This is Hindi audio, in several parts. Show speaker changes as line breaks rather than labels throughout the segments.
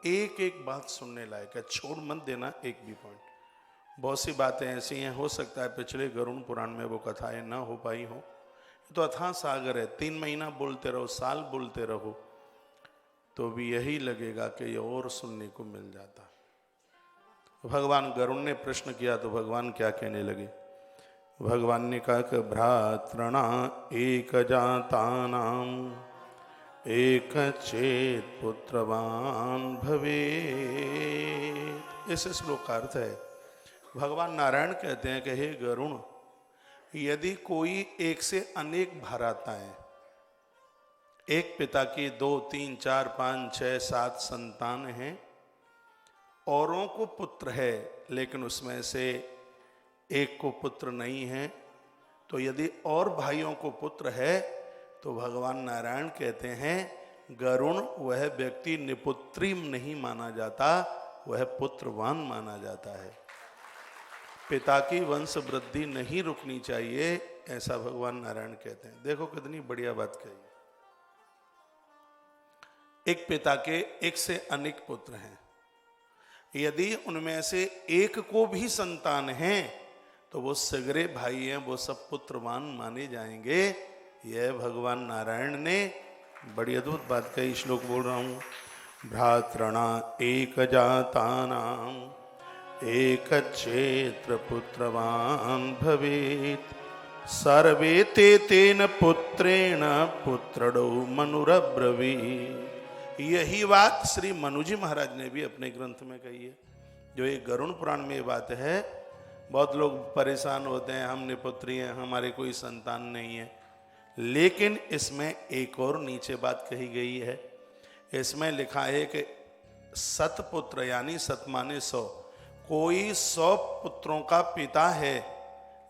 एक एक बात सुनने लायक है, छोड़ मत देना एक भी पॉइंट। बहुत सी बातें ऐसी हैं, हो सकता है पिछले गरुड़ पुराण में वो कथाएं ना हो पाई हो। तो अथाह सागर है, 3 महीना बोलते रहो, साल बोलते रहो, तो भी यही लगेगा कि ये और सुनने को मिल जाता। भगवान गरुड़ ने प्रश्न किया तो भगवान क्या कहने लगे? भगवान ने कहा कि भ्रातृणा एक जातानाम एक चेत पुत्रवान भवे। इस श्लोक का अर्थ है, भगवान नारायण कहते हैं कि हे गरुड़, यदि कोई एक से अनेक भ्राताएं, एक पिता की 2, 3, 4, 5, 6, 7 संतान हैं, औरों को पुत्र है लेकिन उसमें से एक को पुत्र नहीं है, तो यदि और भाइयों को पुत्र है तो भगवान नारायण कहते हैं गरुड़ वह व्यक्ति निपुत्रिम नहीं माना जाता, वह पुत्रवान माना जाता है। पिता की वंश वृद्धि नहीं रुकनी चाहिए, ऐसा भगवान नारायण कहते हैं। देखो कितनी बढ़िया बात कही। एक पिता के एक से अनेक पुत्र हैं, यदि उनमें से एक को भी संतान है तो वो सगरे भाई हैं, वो सब पुत्रवान माने जाएंगे। यह भगवान नारायण ने बड़ी अद्भुत बात कही। श्लोक बोल रहा हूं, भ्रातृणा एक जातानाम एक क्षेत्र पुत्रवान भवेत् सर्वे ते तेन पुत्रेण पुत्रडो मनुरब्रवीत्। यही बात श्री मनुजी महाराज ने भी अपने ग्रंथ में कही है। जो ये गरुड़ पुराण में ये बात है, बहुत लोग परेशान होते हैं, हम निपुत्री हैं, हमारे कोई संतान नहीं है, लेकिन इसमें एक और नीचे बात कही गई है। इसमें लिखा है कि सतपुत्र यानी सत माने 100, कोई 100 पुत्रों का पिता है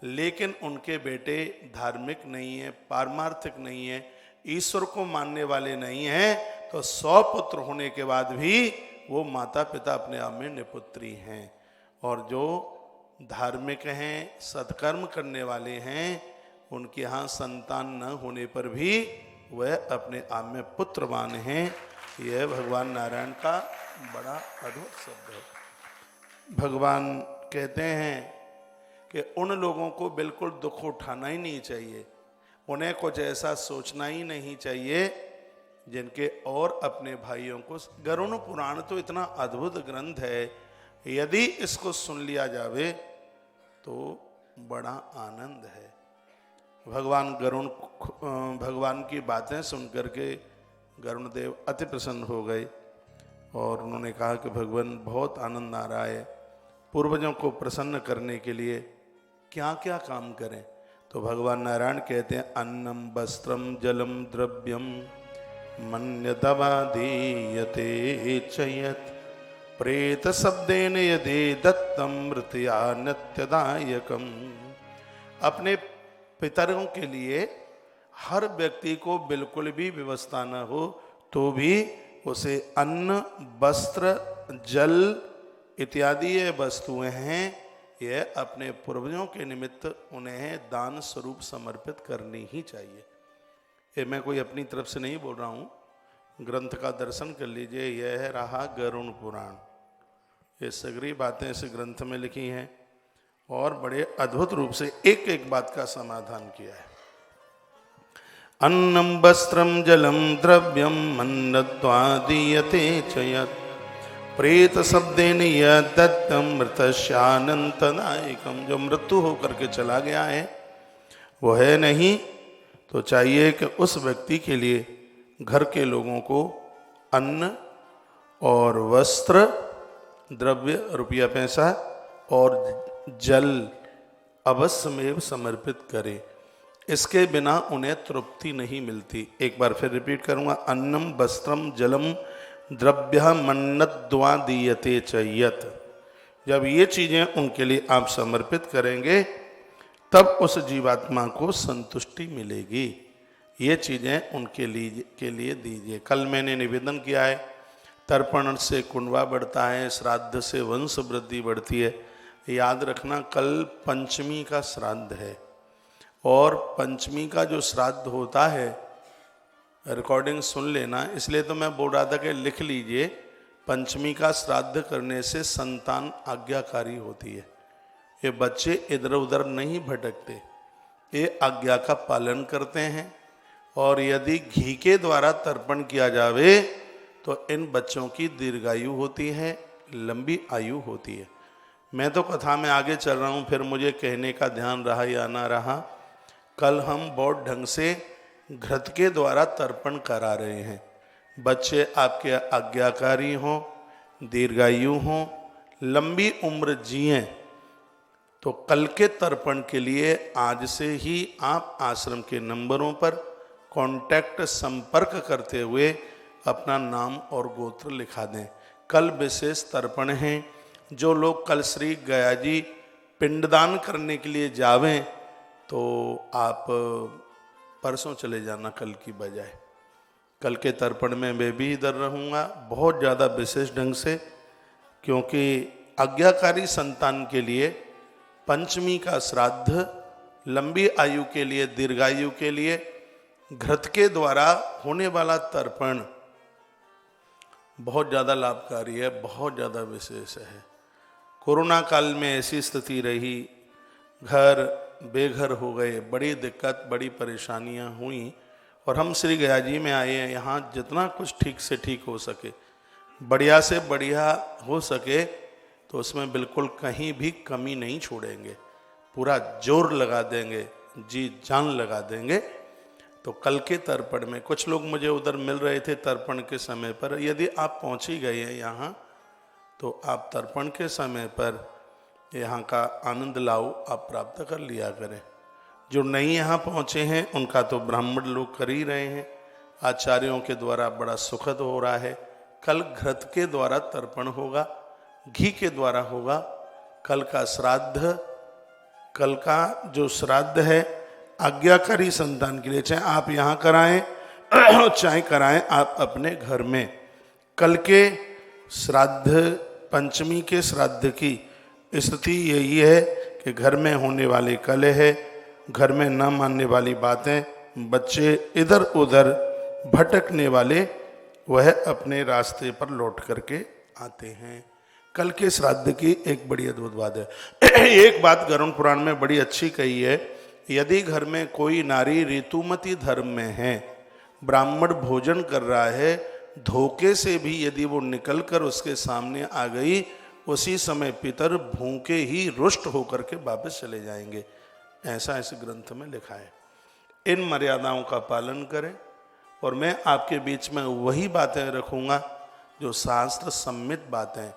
लेकिन उनके बेटे धार्मिक नहीं है, पारमार्थिक नहीं है, ईश्वर को मानने वाले नहीं हैं, तो 100 पुत्र होने के बाद भी वो माता पिता अपने आप में निपुत्री हैं। और जो धार्मिक हैं, सत्कर्म करने वाले हैं, उनके यहाँ संतान न होने पर भी वह अपने आप में पुत्रवान हैं। यह भगवान नारायण का बड़ा अद्भुत शब्द है। भगवान कहते हैं कि उन लोगों को बिल्कुल दुख उठाना ही नहीं चाहिए, उन्हें कुछ ऐसा सोचना ही नहीं चाहिए जिनके और अपने भाइयों को। गरुड़ पुराण तो इतना अद्भुत ग्रंथ है, यदि इसको सुन लिया जावे तो बड़ा आनंद है। भगवान गरुड़ भगवान की बातें सुनकर के गरुड़ देव अति प्रसन्न हो गए और उन्होंने कहा कि भगवान बहुत आनंद आ रहा है, पूर्वजों को प्रसन्न करने के लिए क्या क्या काम करें? तो भगवान नारायण कहते हैं अन्नम वस्त्रम जलम द्रव्यम मन्यतवा दीयते चयत प्रेत शब्देन यदि दत्तम मृत्या नित्यदायकम। अपने पितरों के लिए हर व्यक्ति को बिल्कुल भी व्यवस्था न हो तो भी उसे अन्न वस्त्र जल इत्यादि ये वस्तुएं हैं, यह अपने पूर्वजों के निमित्त उन्हें दान स्वरूप समर्पित करनी ही चाहिए। ये मैं कोई अपनी तरफ से नहीं बोल रहा हूँ, ग्रंथ का दर्शन कर लीजिए। यह रहा गरुड़ पुराण, ये सगरी बातें इस ग्रंथ में लिखी हैं और बड़े अद्भुत रूप से एक एक बात का समाधान किया है। अन्नम वस्त्रम जलम द्रव्यम मन्नत्वा दीयते चयत् प्रेत शब्देन यदत्तम मृतस्यानंतदायकम। जो मृत्यु होकर के चला गया है वो है नहीं, तो चाहिए कि उस व्यक्ति के लिए घर के लोगों को अन्न और वस्त्र, द्रव्य रुपया पैसा और जल अवश्यमेव समर्पित करे। इसके बिना उन्हें तृप्ति नहीं मिलती। एक बार फिर रिपीट करूंगा, अन्नम वस्त्रम जलम द्रव्य मन्नत्वा दीयते चयत। जब ये चीजें उनके लिए आप समर्पित करेंगे तब उस जीवात्मा को संतुष्टि मिलेगी। ये चीजें उनके लिए दीजिए। कल मैंने निवेदन किया है, तर्पण से कुंडवा बढ़ता है, श्राद्ध से वंश वृद्धि बढ़ती है। याद रखना कल पंचमी का श्राद्ध है और पंचमी का जो श्राद्ध होता है, रिकॉर्डिंग सुन लेना, इसलिए तो मैं बोल रहा था कि लिख लीजिए। पंचमी का श्राद्ध करने से संतान आज्ञाकारी होती है। ये बच्चे इधर उधर नहीं भटकते, ये आज्ञा का पालन करते हैं। और यदि घी के द्वारा तर्पण किया जावे तो इन बच्चों की दीर्घायु होती है, लंबी आयु होती है। मैं तो कथा में आगे चल रहा हूँ, फिर मुझे कहने का ध्यान रहा या ना रहा। कल हम बहुत ढंग से घृत के द्वारा तर्पण करा रहे हैं। बच्चे आपके आज्ञाकारी हों, दीर्घायु हों, लंबी उम्र जिएं, तो कल के तर्पण के लिए आज से ही आप आश्रम के नंबरों पर कांटेक्ट संपर्क करते हुए अपना नाम और गोत्र लिखा दें। कल विशेष तर्पण हैं। जो लोग कल श्री गया जी पिंडदान करने के लिए जावें तो आप परसों चले जाना कल की बजाय। कल के तर्पण में मैं भी इधर रहूँगा बहुत ज़्यादा विशेष ढंग से, क्योंकि आज्ञाकारी संतान के लिए पंचमी का श्राद्ध, लंबी आयु के लिए, दीर्घायु के लिए घृत के द्वारा होने वाला तर्पण बहुत ज़्यादा लाभकारी है, बहुत ज़्यादा विशेष है। कोरोना काल में ऐसी स्थिति रही, घर बेघर हो गए, बड़ी दिक्कत, बड़ी परेशानियां हुई, और हम श्री गया जी में आए हैं। यहाँ जितना कुछ ठीक से ठीक हो सके, बढ़िया से बढ़िया हो सके, तो उसमें बिल्कुल कहीं भी कमी नहीं छोड़ेंगे, पूरा जोर लगा देंगे, जी जान लगा देंगे। तो कल के तर्पण में कुछ लोग मुझे उधर मिल रहे थे तर्पण के समय पर। यदि आप पहुँच ही गए हैं यहाँ, तो आप तर्पण के समय पर यहाँ का आनंद लाओ, आप प्राप्त कर लिया करें। जो नहीं यहाँ पहुँचे हैं उनका तो ब्राह्मण लोग कर ही रहे हैं, आचार्यों के द्वारा बड़ा सुखद हो रहा है। कल घृत के द्वारा तर्पण होगा, घी के द्वारा होगा। कल का श्राद्ध, कल का जो श्राद्ध है आज्ञाकारी संतान के लिए, चाहे आप यहाँ कराएं चाहे कराएं आप अपने घर में। कल के श्राद्ध, पंचमी के श्राद्ध की स्थिति यही है कि घर में होने वाले कलह है, घर में न मानने वाली बातें, बच्चे इधर उधर भटकने वाले, वह अपने रास्ते पर लौट करके आते हैं। कल के श्राद्ध की एक बड़ी अद्भुत बात है। एक बात गरुड़ पुराण में बड़ी अच्छी कही है, यदि घर में कोई नारी ऋतुमती धर्म में है, ब्राह्मण भोजन कर रहा है, धोखे से भी यदि वो निकलकर उसके सामने आ गई, उसी समय पितर भूखे ही रुष्ट होकर के वापस चले जाएंगे। ऐसा इस ग्रंथ में लिखा है। इन मर्यादाओं का पालन करें, और मैं आपके बीच में वही बातें रखूँगा जो शास्त्र सम्मित बातें।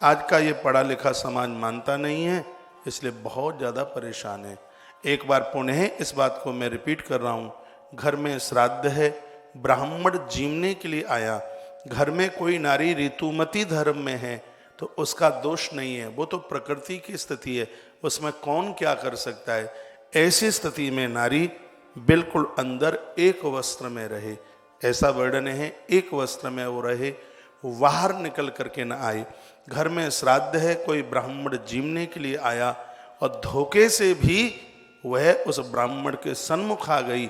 आज का ये पढ़ा लिखा समाज मानता नहीं है, इसलिए बहुत ज़्यादा परेशान है। एक बार पुनः इस बात को मैं रिपीट कर रहा हूँ, घर में श्राद्ध है, ब्राह्मण जीवने के लिए आया, घर में कोई नारी ऋतुमती धर्म में है तो उसका दोष नहीं है, वो तो प्रकृति की स्थिति है, उसमें कौन क्या कर सकता है। ऐसी स्थिति में नारी बिल्कुल अंदर एक वस्त्र में रहे, ऐसा वर्णन है, एक वस्त्र में वो रहे, बाहर निकल करके न आए। घर में श्राद्ध है, कोई ब्राह्मण जीवने के लिए आया और धोखे से भी वह उस ब्राह्मण के सन्मुख आ गई,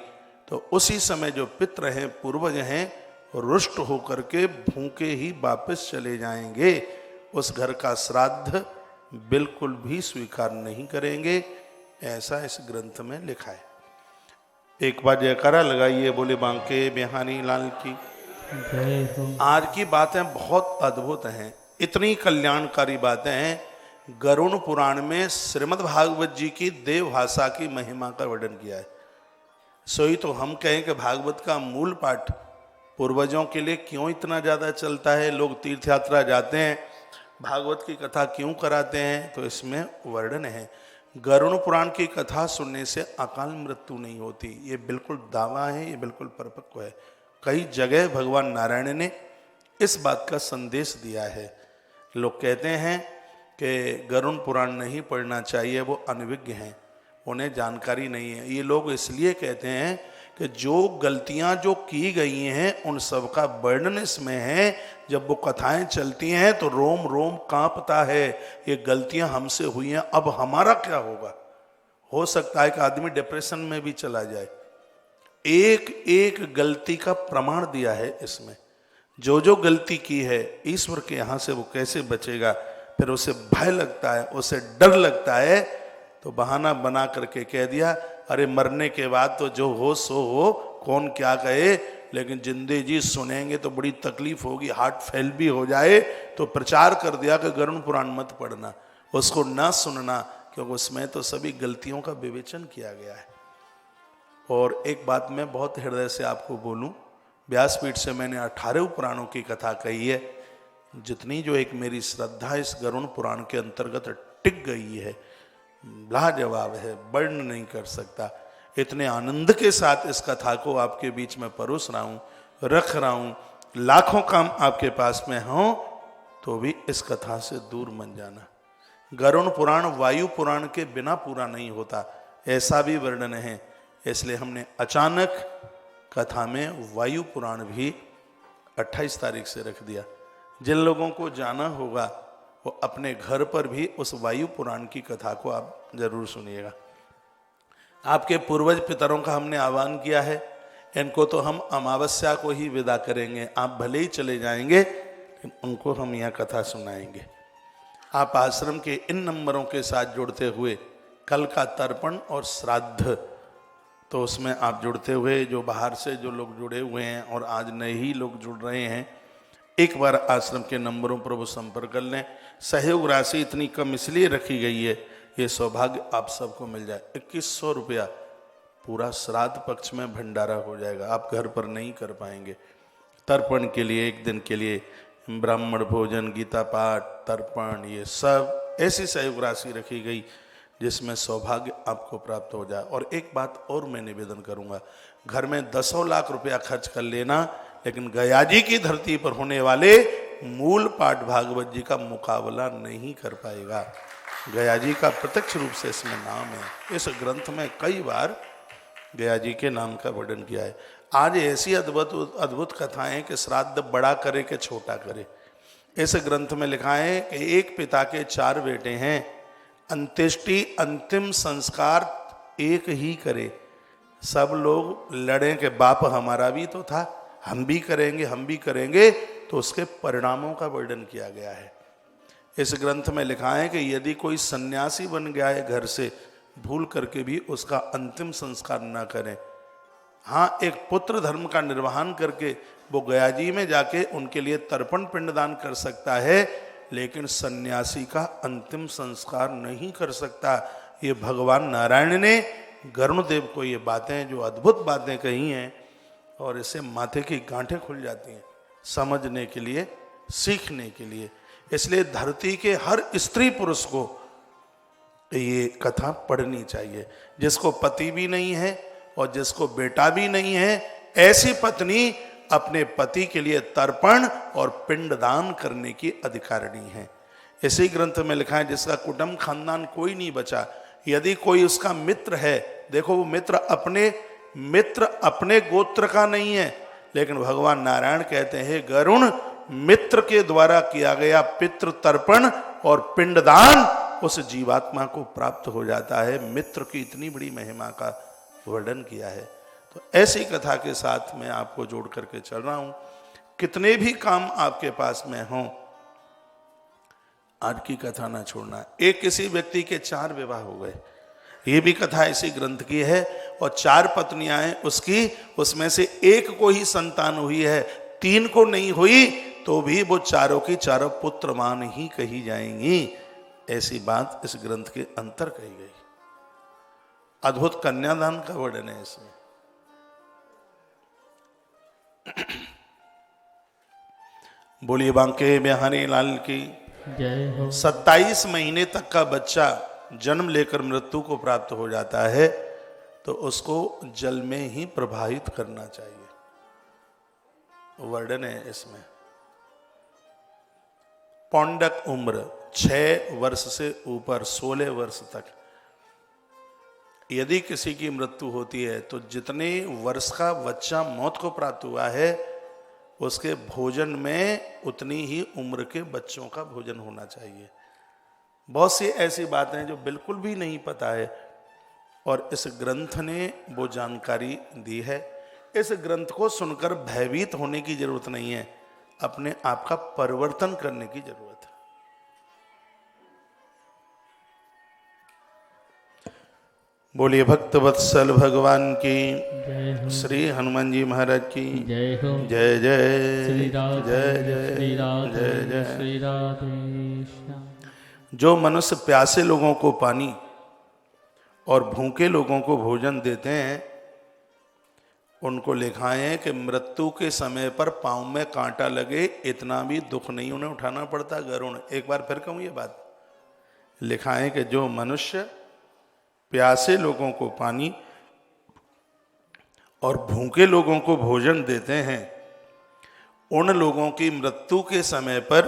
तो उसी समय जो पितर हैं, पूर्वज हैं, रुष्ट होकर के भूखे ही वापस चले जाएंगे। उस घर का श्राद्ध बिल्कुल भी स्वीकार नहीं करेंगे, ऐसा इस ग्रंथ में लिखा है। एक बार जयकारा लगाइए, बोले बांके बिहारी लाल की। आज की बातें बहुत अद्भुत हैं, इतनी कल्याणकारी बातें हैं। गरुड़ पुराण में श्रीमद् भागवत जी की देव भाषा की महिमा का वर्णन किया है। सोई तो हम कहें कि भागवत का मूल पाठ पूर्वजों के लिए क्यों इतना ज़्यादा चलता है, लोग तीर्थ यात्रा जाते हैं, भागवत की कथा क्यों कराते हैं, तो इसमें वर्णन है। गरुड़ पुराण की कथा सुनने से अकाल मृत्यु नहीं होती, ये बिल्कुल दावा है, ये बिल्कुल परिपक्व है। कई जगह भगवान नारायण ने इस बात का संदेश दिया है। लोग कहते हैं कि गरुड़ पुराण नहीं पढ़ना चाहिए, वो अनविज्ञ हैं, उन्हें जानकारी नहीं है। ये लोग इसलिए कहते हैं कि जो गलतियां जो की गई हैं उन सब का वर्णन इसमें है। जब वो कथाएं चलती हैं तो रोम रोम कांपता है, ये गलतियां हमसे हुई हैं, अब हमारा क्या होगा। हो सकता है कि आदमी डिप्रेशन में भी चला जाए। एक एक गलती का प्रमाण दिया है इसमें। जो जो गलती की है ईश्वर के यहाँ से वो कैसे बचेगा, फिर उसे भय लगता है, उसे डर लगता है, तो बहाना बना करके कह दिया अरे मरने के बाद तो जो हो सो हो, कौन क्या कहे, लेकिन जिंदे जी सुनेंगे तो बड़ी तकलीफ होगी, हार्ट फेल भी हो जाए। तो प्रचार कर दिया कि गरुड़ पुराण मत पढ़ना, उसको ना सुनना, क्योंकि उसमें तो सभी गलतियों का विवेचन किया गया है। और एक बात मैं बहुत हृदय से आपको बोलूं, व्यासपीठ से मैंने 18 पुराणों की कथा कही है, जितनी जो एक मेरी श्रद्धा इस गरुड़ पुराण के अंतर्गत टिक गई है, लाजवाब है, वर्ण नहीं कर सकता। इतने आनंद के साथ इस कथा को आपके बीच में परोस रहा हूँ, रख रहा हूँ। लाखों काम आपके पास में हों तो भी इस कथा से दूर मत जाना। गरुड़ पुराण वायु पुराण के बिना पूरा नहीं होता, ऐसा भी वर्णन है। इसलिए हमने अचानक कथा में वायु पुराण भी 28 तारीख से रख दिया। जिन लोगों को जाना होगा वो अपने घर पर भी उस वायु पुराण की कथा को आप जरूर सुनिएगा। आपके पूर्वज पितरों का हमने आह्वान किया है, इनको तो हम अमावस्या को ही विदा करेंगे, आप भले ही चले जाएंगे लेकिन उनको हम यह कथा सुनाएंगे। आप आश्रम के इन नंबरों के साथ जुड़ते हुए कल का तर्पण और श्राद्ध, तो उसमें आप जुड़ते हुए, जो बाहर से जो लोग जुड़े हुए हैं और आज नए ही लोग जुड़ रहे हैं, एक बार आश्रम के नंबरों पर वो संपर्क कर लें। सहयोग राशि इतनी कम इसलिए रखी गई है, ये सौभाग्य आप सबको मिल जाए। 2100 रुपया पूरा श्राद्ध पक्ष में भंडारा हो जाएगा, आप घर पर नहीं कर पाएंगे। तर्पण के लिए एक दिन के लिए ब्राह्मण भोजन, गीता पाठ, तर्पण, ये सब ऐसी सहयोग राशि रखी गई जिसमें सौभाग्य आपको प्राप्त हो जाए। और एक बात और मैं निवेदन करूंगा, घर में 10 लाख रुपया खर्च कर लेना, लेकिन गया जी की धरती पर होने वाले मूल पाठ भागवत जी का मुकाबला नहीं कर पाएगा। गया जी का प्रत्यक्ष रूप से इसमें नाम है। इस ग्रंथ में कई बार गया जी के नाम का वर्णन किया है। आज ऐसी अद्भुत अद्भुत कथाएं कि श्राद्ध बड़ा करे कि छोटा करे। इस ग्रंथ में लिखा है कि एक पिता के 4 बेटे हैं, अंत्येष्टि अंतिम संस्कार एक ही करे। सब लोग लड़े कि बाप हमारा भी तो था, हम भी करेंगे, हम भी करेंगे, तो उसके परिणामों का वर्णन किया गया है। इस ग्रंथ में लिखा है कि यदि कोई सन्यासी बन गया है घर से, भूल करके भी उसका अंतिम संस्कार न करें। हाँ, एक पुत्र धर्म का निर्वहन करके वो गया जी में जाके उनके लिए तर्पण पिंडदान कर सकता है, लेकिन सन्यासी का अंतिम संस्कार नहीं कर सकता। ये भगवान नारायण ने गरुड़ देव को ये बातें, जो अद्भुत बातें कही हैं, और इससे माथे की गांठें खुल जाती हैं समझने के लिए, सीखने के लिए। इसलिए धरती के हर स्त्री पुरुष को ये कथा पढ़नी चाहिए। जिसको पति भी नहीं है और जिसको बेटा भी नहीं है, ऐसी पत्नी अपने पति के लिए तर्पण और पिंडदान करने की अधिकारिणी है। इसी ग्रंथ में लिखा है जिसका कुटुंब खानदान कोई नहीं बचा, यदि कोई उसका मित्र है, देखो वो मित्र अपने गोत्र का नहीं है, लेकिन भगवान नारायण कहते हैं गरुड़ मित्र के द्वारा किया गया पितृ तर्पण और पिंडदान उस जीवात्मा को प्राप्त हो जाता है। मित्र की इतनी बड़ी महिमा का वर्णन किया है। तो ऐसी कथा के साथ मैं आपको जोड़ करके चल रहा हूं। कितने भी काम आपके पास में हों, आज की कथा ना छोड़ना। एक किसी व्यक्ति के 4 विवाह हो गए, ये भी कथा इसी ग्रंथ की है, और 4 पत्नियां हैं उसकी, उसमें से एक को ही संतान हुई है, 3 को नहीं हुई, तो भी वो चारों की चारों पुत्रमान ही कही जाएंगी। ऐसी बात इस ग्रंथ के अंतर कही गई। अद्भुत कन्यादान का वर्णन है इसमें। बोलिए बांके बिहारी लाल की
जय हो।
27 महीने तक का बच्चा जन्म लेकर मृत्यु को प्राप्त हो जाता है, तो उसको जल में ही प्रवाहित करना चाहिए, वर्णन है इसमें। पौंडक उम्र 6 वर्ष से ऊपर 16 वर्ष तक, यदि किसी की मृत्यु होती है तो जितने वर्ष का बच्चा मौत को प्राप्त हुआ है, उसके भोजन में उतनी ही उम्र के बच्चों का भोजन होना चाहिए। बहुत सी ऐसी बातें जो बिल्कुल भी नहीं पता है, और इस ग्रंथ ने वो जानकारी दी है। इस ग्रंथ को सुनकर भयभीत होने की जरूरत नहीं है। अपने आप का परिवर्तन करने की जरूरत है। बोलिए भक्त वत्सल भगवान की, श्री हनुमान जी महाराज की
जय हो।
जय जय
श्री राधे
जय जय
श्री राधे
जय जय।
श्री राधे श्याम।
जो मनुष्य प्यासे लोगों को पानी और भूखे लोगों को भोजन देते हैं, उनको लिखा है कि मृत्यु के समय पर पांव में कांटा लगे इतना भी दुख नहीं उन्हें उठाना पड़ता। गरुण, एक बार फिर कहूं ये बात, लिखा है कि जो मनुष्य प्यासे लोगों को पानी और भूखे लोगों को भोजन देते हैं, उन लोगों की मृत्यु के समय पर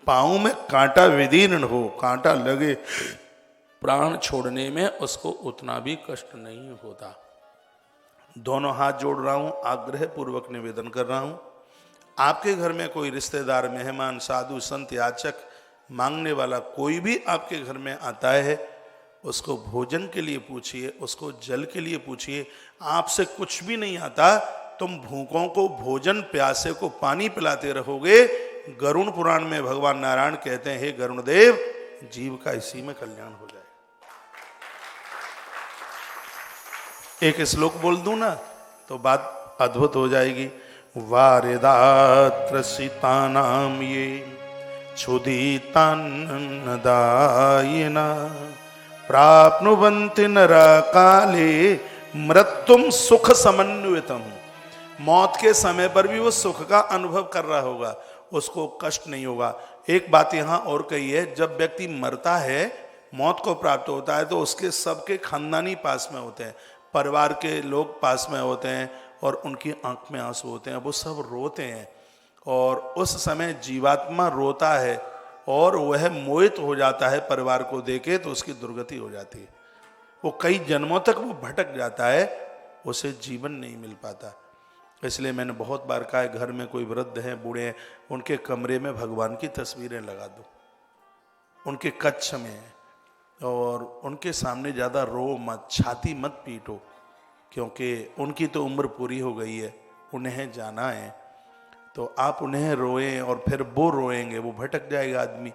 पांव में कांटा विदीर्ण हो, कांटा लगे, प्राण छोड़ने में उसको उतना भी कष्ट नहीं होता। दोनों हाथ जोड़ रहा हूं, आग्रह पूर्वक निवेदन कर रहा हूं, आपके घर में कोई रिश्तेदार, मेहमान, साधु, संत, याचक, मांगने वाला कोई भी आपके घर में आता है, उसको भोजन के लिए पूछिए, उसको जल के लिए पूछिए। आपसे कुछ भी नहीं आता, तुम भूखों को भोजन, प्यासे को पानी पिलाते रहोगे। गरुण पुराण में भगवान नारायण कहते हैं, हे गरुण देव, जीव का इसी में कल्याण हो जाए। एक श्लोक बोल दूं ना तो बात अद्भुत हो जाएगी। वारिदात्रसितानाम ये क्षुधितान्नदायिना प्राप्नुवन्ति नरा काले मृत्युम सुख समन्वितम। मौत के समय पर भी वो सुख का अनुभव कर रहा होगा, उसको कष्ट नहीं होगा। एक बात यहां और कही है, जब व्यक्ति मरता है, मौत को प्राप्त होता है, तो उसके सबके खानदानी पास में होते हैं, परिवार के लोग पास में होते हैं और उनकी आंख में आंसू होते हैं, वो सब रोते हैं। और उस समय जीवात्मा रोता है और वह मोहित हो जाता है परिवार को देखे, तो उसकी दुर्गति हो जाती है। वो कई जन्मों तक वो भटक जाता है, उसे जीवन नहीं मिल पाता। इसलिए मैंने बहुत बार कहा है, घर में कोई वृद्ध हैं, बूढ़े हैं, उनके कमरे में भगवान की तस्वीरें लगा दो, उनके कक्ष में, और उनके सामने ज़्यादा रो मत, छाती मत पीटो, क्योंकि उनकी तो उम्र पूरी हो गई है, उन्हें जाना है। तो आप उन्हें रोएं और फिर वो रोएंगे, वो भटक जाएगा आदमी।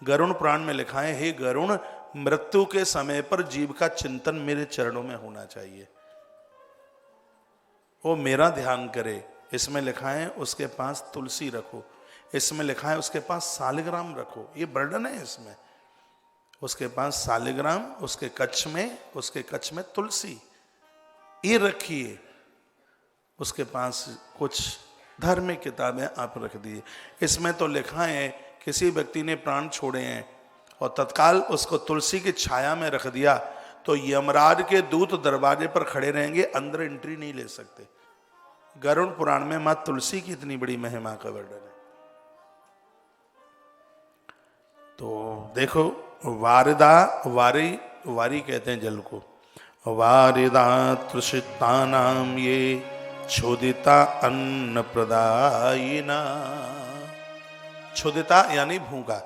गरुण पुराण में लिखा है, हे गरुण, मृत्यु के समय पर जीव का चिंतन मेरे चरणों में होना चाहिए, वो मेरा ध्यान करे। इसमें लिखा है उसके पास तुलसी रखो, इसमें लिखा है उसके पास सालिग्राम रखो, ये वर्णन है इसमें। उसके पास सालिग्राम, उसके कच्छ में तुलसी, ये रखिए। उसके पास कुछ धार्मिक किताबें आप रख दिए। इसमें तो लिखा है किसी व्यक्ति ने प्राण छोड़े हैं और तत्काल उसको तुलसी की छाया में रख दिया, तो यमराज के दूत दरवाजे पर खड़े रहेंगे, अंदर एंट्री नहीं ले सकते। गरुड़ पुराण में मां तुलसी की इतनी बड़ी महिमा का वर्णन है। तो देखो, वारी कहते हैं जल को। वारिदा तृषितानाम ये क्षुदिता अन्न प्रदायिना। क्षुदिता यानी भूखा,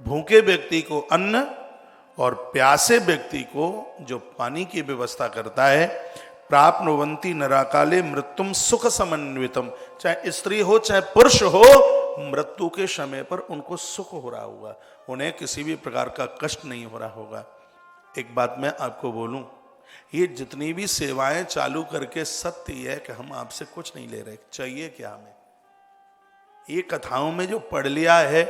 भूखे व्यक्ति को अन्न और प्यासे व्यक्ति को जो पानी की व्यवस्था करता है। प्राप्नुवन्ति नराकाले मृत्युम सुख समन्वितम। चाहे स्त्री हो चाहे पुरुष हो, मृत्यु के समय पर उनको सुख हो रहा होगा, उन्हें किसी भी प्रकार का कष्ट नहीं हो रहा होगा। एक बात मैं आपको बोलूं, ये जितनी भी सेवाएं चालू करके सत्य है कि हम आपसे कुछ नहीं ले रहे, चाहिए क्या हमें? ये कथाओं में जो पढ़ लिया है,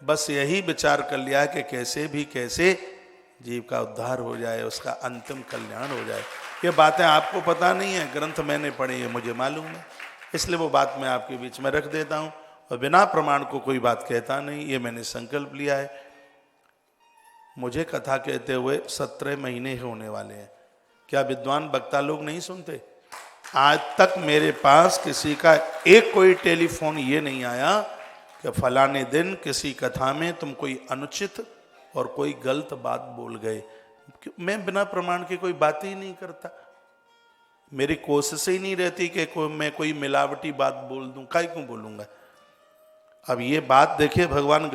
बस यही विचार कर लिया कि कैसे भी कैसे जीव का उद्धार हो जाए, उसका अंतिम कल्याण हो जाए। ये बातें आपको पता नहीं है, ग्रंथ मैंने पढ़े हैं, मुझे मालूम है, इसलिए वो बात मैं आपके बीच में रख देता हूँ। और बिना प्रमाण को कोई बात कहता नहीं, ये मैंने संकल्प लिया है। मुझे कथा कहते हुए 17 महीने होने वाले हैं। क्या विद्वान वक्ता लोग नहीं सुनते? आज तक मेरे पास किसी का एक कोई टेलीफोन ये नहीं आया कि फलाने दिन किसी कथा में तुम कोई अनुचित और कोई गलत बात बोल गए। मैं बिना प्रमाण के कोई बात ही नहीं करता, मेरी कोशिश ही नहीं रहती कि मैं कोई मिलावटी बात बोल दूं, काहे क्यों बोलूंगा। अब ये बात देखिए, भगवान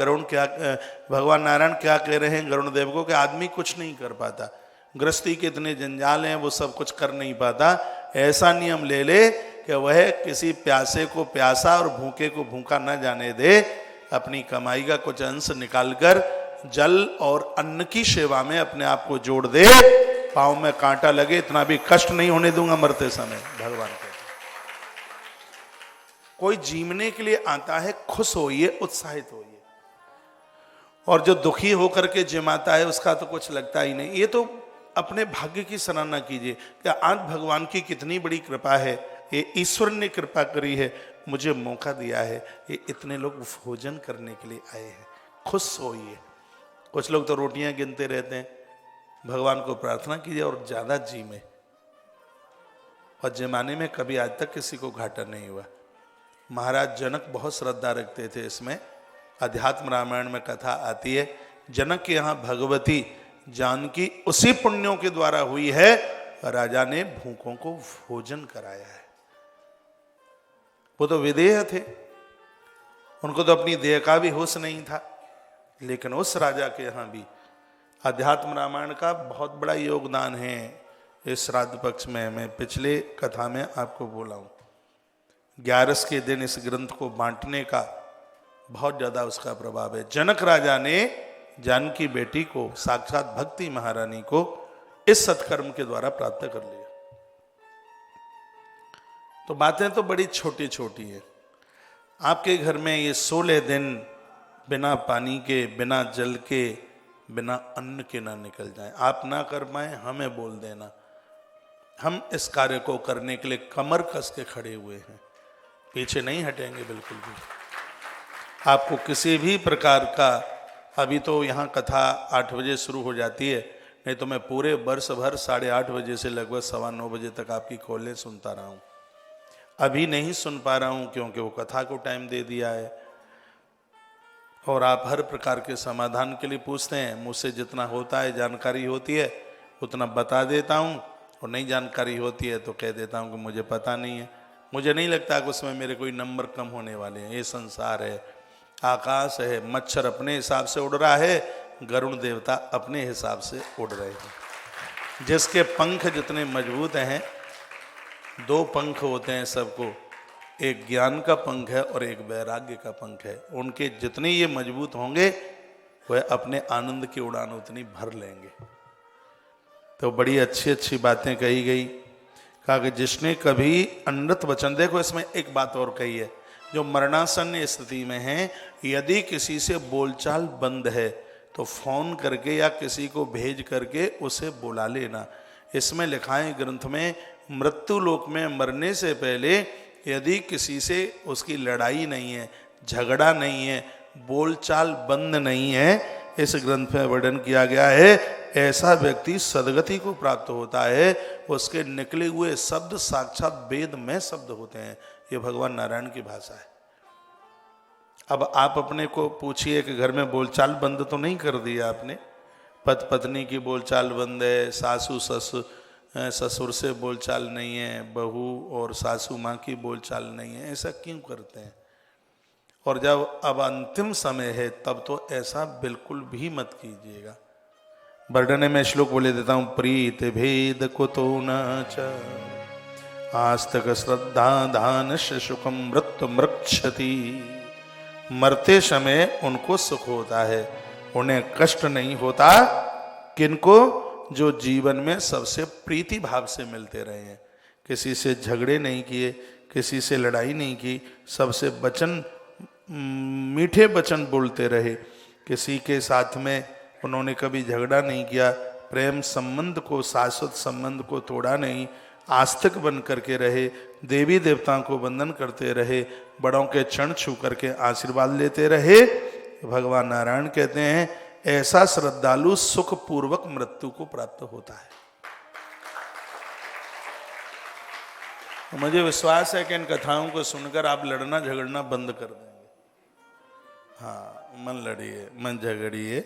नारायण क्या कह रहे हैं गरुण देव को कि आदमी कुछ नहीं कर पाता, गृहस्थी के इतने जंजाल हैं, वो सब कुछ कर नहीं पाता। ऐसा नियम ले ले कि वह किसी प्यासे को प्यासा और भूखे को भूखा न जाने दे, अपनी कमाई का कुछ अंश निकालकर जल और अन्न की सेवा में अपने आप को जोड़ दे। पांव में कांटा लगे इतना भी कष्ट नहीं होने दूंगा मरते समय, भगवान कहते। कोई जीवने के लिए आता है, खुश होइए, उत्साहित होइए। और जो दुखी होकर के जिमाता है उसका तो कुछ लगता ही नहीं। ये तो अपने भाग्य की सराहना कीजिए कि आज भगवान की कितनी बड़ी कृपा है, ये ईश्वर ने कृपा करी है, मुझे मौका दिया है, ये इतने लोग भोजन करने के लिए आए हैं। खुश होइए। कुछ लोग तो रोटियां गिनते रहते हैं। भगवान को प्रार्थना कीजिए और ज्यादा जी में। और जमाने में कभी आज तक किसी को घाटा नहीं हुआ। महाराज जनक बहुत श्रद्धा रखते थे इसमें। अध्यात्म रामायण में कथा आती है, जनक के यहाँ भगवती जानकी उसी पुण्यों के द्वारा हुई है, राजा ने भूखों को भोजन कराया है। वो तो विदेह थे, उनको तो अपनी देह का भी होश नहीं था, लेकिन उस राजा के यहाँ भी अध्यात्म रामायण का बहुत बड़ा योगदान है। इस श्राद्ध पक्ष में मैं पिछले कथा में आपको बोला हूं, 11 के दिन इस ग्रंथ को बांटने का बहुत ज्यादा उसका प्रभाव है। जनक राजा ने जानकी बेटी को, साक्षात भक्ति महारानी को, इस सत्कर्म के द्वारा प्राप्त कर लिया। तो बातें तो बड़ी छोटी छोटी है। आपके घर में ये 16 दिन बिना पानी के, बिना जल के, बिना अन्न के ना निकल जाए। आप ना कर पाए हमें बोल देना, हम इस कार्य को करने के लिए कमर कस के खड़े हुए हैं, पीछे नहीं हटेंगे बिल्कुल भी। आपको किसी भी प्रकार का, अभी तो यहाँ कथा 8 बजे शुरू हो जाती है, नहीं तो मैं पूरे वर्ष भर 8:30 बजे से लगभग 9:15 बजे तक आपकी कॉलें सुनता रहा हूँ। अभी नहीं सुन पा रहा हूँ क्योंकि वो कथा को टाइम दे दिया है। और आप हर प्रकार के समाधान के लिए पूछते हैं, मुझसे जितना होता है, जानकारी होती है उतना बता देता हूँ, और नहीं जानकारी होती है तो कह देता हूँ कि मुझे पता नहीं है। मुझे नहीं लगता कि उसमें मेरे कोई नंबर कम होने वाले हैं। ये संसार है, आकाश है, मच्छर अपने हिसाब से उड़ रहा है, गरुण देवता अपने हिसाब से उड़ रहे हैं। जिसके पंख जितने मजबूत हैं, 2 पंख होते हैं सबको, एक ज्ञान का पंख है और एक वैराग्य का पंख है। उनके जितने ये मजबूत होंगे वह अपने आनंद की उड़ान उतनी भर लेंगे। तो बड़ी अच्छी अच्छी बातें कही गई। कहा कि जिसने कभी अनृत वचन, देखो इसमें एक बात और कही है, जो मरणासन्न स्थिति में है, यदि किसी से बोलचाल बंद है तो फोन करके या किसी को भेज करके उसे बुला लेना। इसमें लिखा है ग्रंथ में, मृत्यु लोक में मरने से पहले यदि किसी से उसकी लड़ाई नहीं है, झगड़ा नहीं है, बोलचाल बंद नहीं है, इस ग्रंथ में वर्णन किया गया है, ऐसा व्यक्ति सदगति को प्राप्त होता है। उसके निकले हुए शब्द साक्षात वेद में शब्द होते हैं। ये भगवान नारायण की भाषा है। अब आप अपने को पूछिए कि घर में बोलचाल बंद तो नहीं कर दिया आपने? पति पत्नी की बोलचाल बंद है, सासू ससुर से बोलचाल नहीं है, बहू और सासू माँ की बोलचाल नहीं है, ऐसा क्यों करते हैं? और जब अब अंतिम समय है तब तो ऐसा बिल्कुल भी मत कीजिएगा। वर्णन में श्लोक बोले देता हूं, प्रीत भेद कुतो न च आस्तक श्रद्धा दान सुखम मृत्यु मृक्षति। मरते समय उनको सुख होता है, उन्हें कष्ट नहीं होता। किनको? जो जीवन में सबसे प्रीति भाव से मिलते रहे हैं, किसी से झगड़े नहीं किए, किसी से लड़ाई नहीं की, सबसे वचन मीठे वचन बोलते रहे, किसी के साथ में उन्होंने कभी झगड़ा नहीं किया, प्रेम संबंध को, शाश्वत संबंध को तोड़ा नहीं, आस्तिक बन करके रहे, देवी देवताओं को वंदन करते रहे, बड़ों के चरण छू करके आशीर्वाद लेते रहे। भगवान नारायण कहते हैं ऐसा श्रद्धालु सुख पूर्वक मृत्यु को प्राप्त होता है। मुझे विश्वास है कि इन कथाओं को सुनकर आप लड़ना झगड़ना बंद कर देंगे। हाँ, मन लड़िए, मन झगड़िए।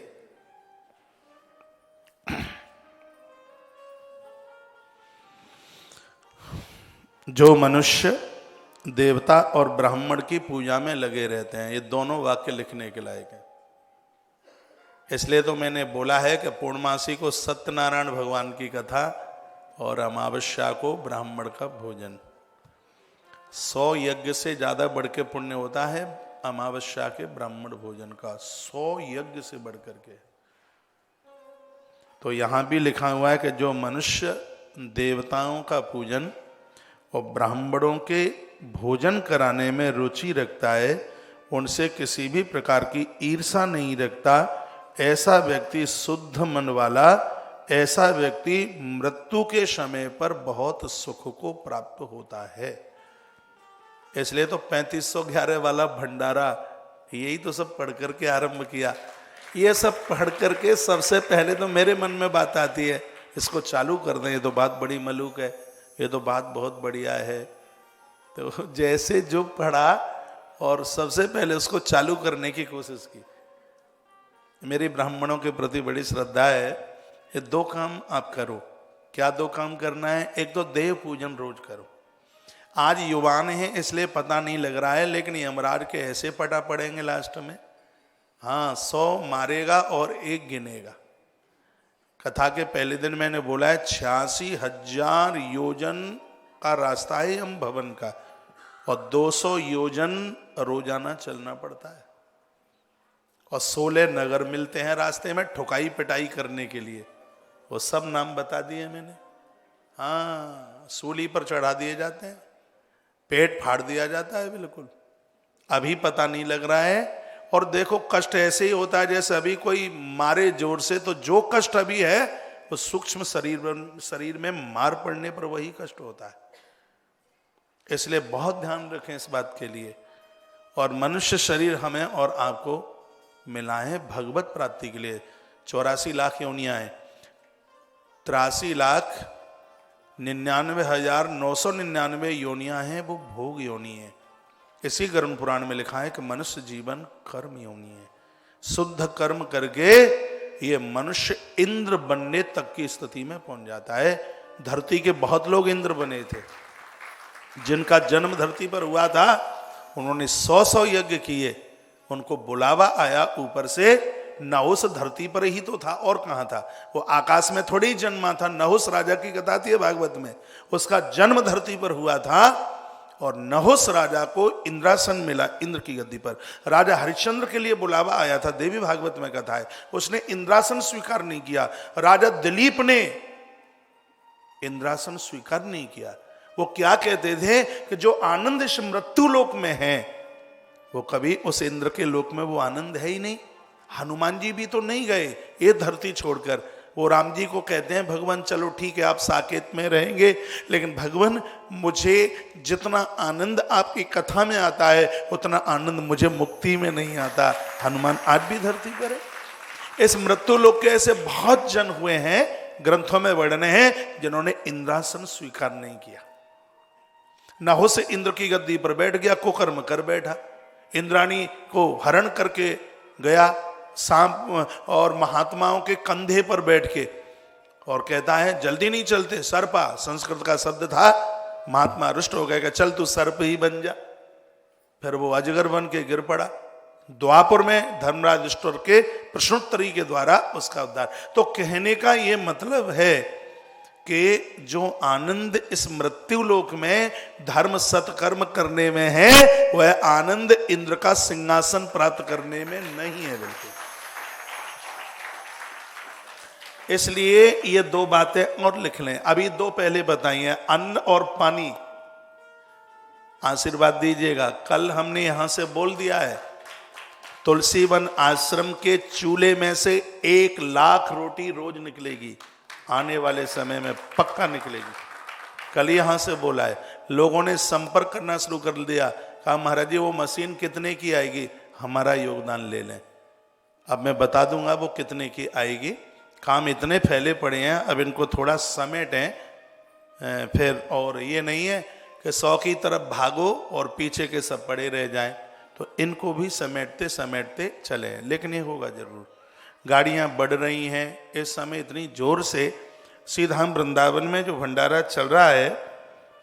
जो मनुष्य देवता और ब्राह्मण की पूजा में लगे रहते हैं, ये दोनों वाक्य लिखने के लायक है। इसलिए तो मैंने बोला है कि पूर्णमासी को सत्यनारायण भगवान की कथा और अमावस्या को ब्राह्मण का भोजन। 100 यज्ञ से ज्यादा बढ़ के पुण्य होता है अमावस्या के ब्राह्मण भोजन का, 100 यज्ञ से बढ़ करके। तो यहां भी लिखा हुआ है कि जो मनुष्य देवताओं का पूजन और ब्राह्मणों के भोजन कराने में रुचि रखता है, उनसे किसी भी प्रकार की ईर्षा नहीं रखता, ऐसा व्यक्ति शुद्ध मन वाला, ऐसा व्यक्ति मृत्यु के समय पर बहुत सुख को प्राप्त होता है। इसलिए तो 3511 वाला भंडारा यही तो सब पढ़ करके आरंभ किया। ये सब पढ़ करके सबसे पहले तो मेरे मन में बात आती है, इसको चालू कर दें, ये तो बात बड़ी मलूक है, ये तो बात बहुत बढ़िया है। तो जैसे जो पढ़ा और सबसे पहले उसको चालू करने की कोशिश की। मेरी ब्राह्मणों के प्रति बड़ी श्रद्धा है। ये 2 काम आप करो। क्या 2 काम करना है? एक तो देव पूजन रोज करो। आज युवान हैं इसलिए पता नहीं लग रहा है, लेकिन यमराज के ऐसे पटा पड़ेंगे लास्ट में। हाँ, 100 मारेगा और 1 गिनेगा। कथा के पहले दिन मैंने बोला है 86,000 योजन का रास्ता है हम भवन का, और 200 योजन रोजाना चलना पड़ता है, और 16 नगर मिलते हैं रास्ते में ठुकाई पिटाई करने के लिए। वो सब नाम बता दिए मैंने। हाँ, सूली पर चढ़ा दिए जाते हैं, पेट फाड़ दिया जाता है बिल्कुल। अभी पता नहीं लग रहा है। और देखो कष्ट ऐसे ही होता है जैसे अभी कोई मारे जोर से, तो जो कष्ट अभी है वो सूक्ष्म शरीर में मार पड़ने पर वही कष्ट होता है। इसलिए बहुत ध्यान रखें इस बात के लिए। और मनुष्य शरीर हमें और आपको मिला है भगवत प्राप्ति के लिए। 84 लाख योनियां हैं, 83,99,999 योनियां हैं, वो भोग योनि है। इसी गरुड़ पुराण में लिखा है कि मनुष्य जीवन कर्म योनि है। शुद्ध कर्म करके ये मनुष्य इंद्र बनने तक की स्थिति में पहुंच जाता है। धरती के बहुत लोग इंद्र बने थे, जिनका जन्म धरती पर हुआ था, उन्होंने 100 यज्ञ किए, उनको बुलावा आया ऊपर से। नहुस धरती पर ही तो था, और कहां था? वो आकाश में थोड़ी ही जन्मा था। नहुस राजा की कथा थी भागवत में, उसका जन्म धरती पर हुआ था, और नहुस राजा को इंद्रासन मिला इंद्र की गद्दी पर। राजा हरिश्चंद्र के लिए बुलावा आया था, देवी भागवत में कथा है, उसने इंद्रासन स्वीकार नहीं किया। राजा दिलीप ने इंद्रासन स्वीकार नहीं किया। वो क्या कहते थे कि जो आनंद इस मृत्यु लोक में है, वो कभी उस इंद्र के लोक में वो आनंद है ही नहीं। हनुमान जी भी तो नहीं गए ये धरती छोड़कर। वो राम जी को कहते हैं, भगवान चलो ठीक है आप साकेत में रहेंगे, लेकिन भगवान मुझे जितना आनंद आपकी कथा में आता है उतना आनंद मुझे मुक्ति में नहीं आता। हनुमान आज भी धरती पर है। इस मृत्यु लोक के ऐसे बहुत जन हुए हैं, ग्रंथों में वर्णन है, जिन्होंने इंद्रासन स्वीकार नहीं किया। नहुस इंद्र की गद्दी पर बैठ गया, कुकर्म कर बैठा, इंद्राणी को हरण करके गया सांप, और महात्माओं के कंधे पर बैठ के, और कहता है जल्दी नहीं चलते, सर्पा संस्कृत का शब्द था। महात्मा रुष्ट हो गए कि चल तू सर्प ही बन जा। फिर वो अजगर बन के गिर पड़ा। द्वापर में धर्मराज युधिष्ठिर के प्रश्नोत्तरी के द्वारा उसका उद्धार। तो कहने का ये मतलब है कि जो आनंद इस मृत्यु लोक में धर्म सत्कर्म करने में है, वह आनंद इंद्र का सिंहासन प्राप्त करने में नहीं है बिल्कुल। इसलिए ये 2 बातें और लिख लें। अभी 2 पहले बताई हैं, अन्न और पानी। आशीर्वाद दीजिएगा। कल हमने यहां से बोल दिया है, तुलसी वन आश्रम के चूल्हे में से 1 लाख रोटी रोज निकलेगी, आने वाले समय में पक्का निकलेगी। कल यहां से बोला है। लोगों ने संपर्क करना शुरू कर दिया, कहा महाराज जी वो मशीन कितने की आएगी, हमारा योगदान ले लें। अब मैं बता दूंगा वो कितने की आएगी। काम इतने फैले पड़े हैं, अब इनको थोड़ा समेटें फिर। और ये नहीं है कि 100 की तरफ भागो और पीछे के सब पड़े रह जाएं, तो इनको भी समेटते समेटते चले। लेकिन ये होगा जरूर। गाड़ियां बढ़ रही हैं इस समय इतनी जोर से। सीधाम वृंदावन में जो भंडारा चल रहा है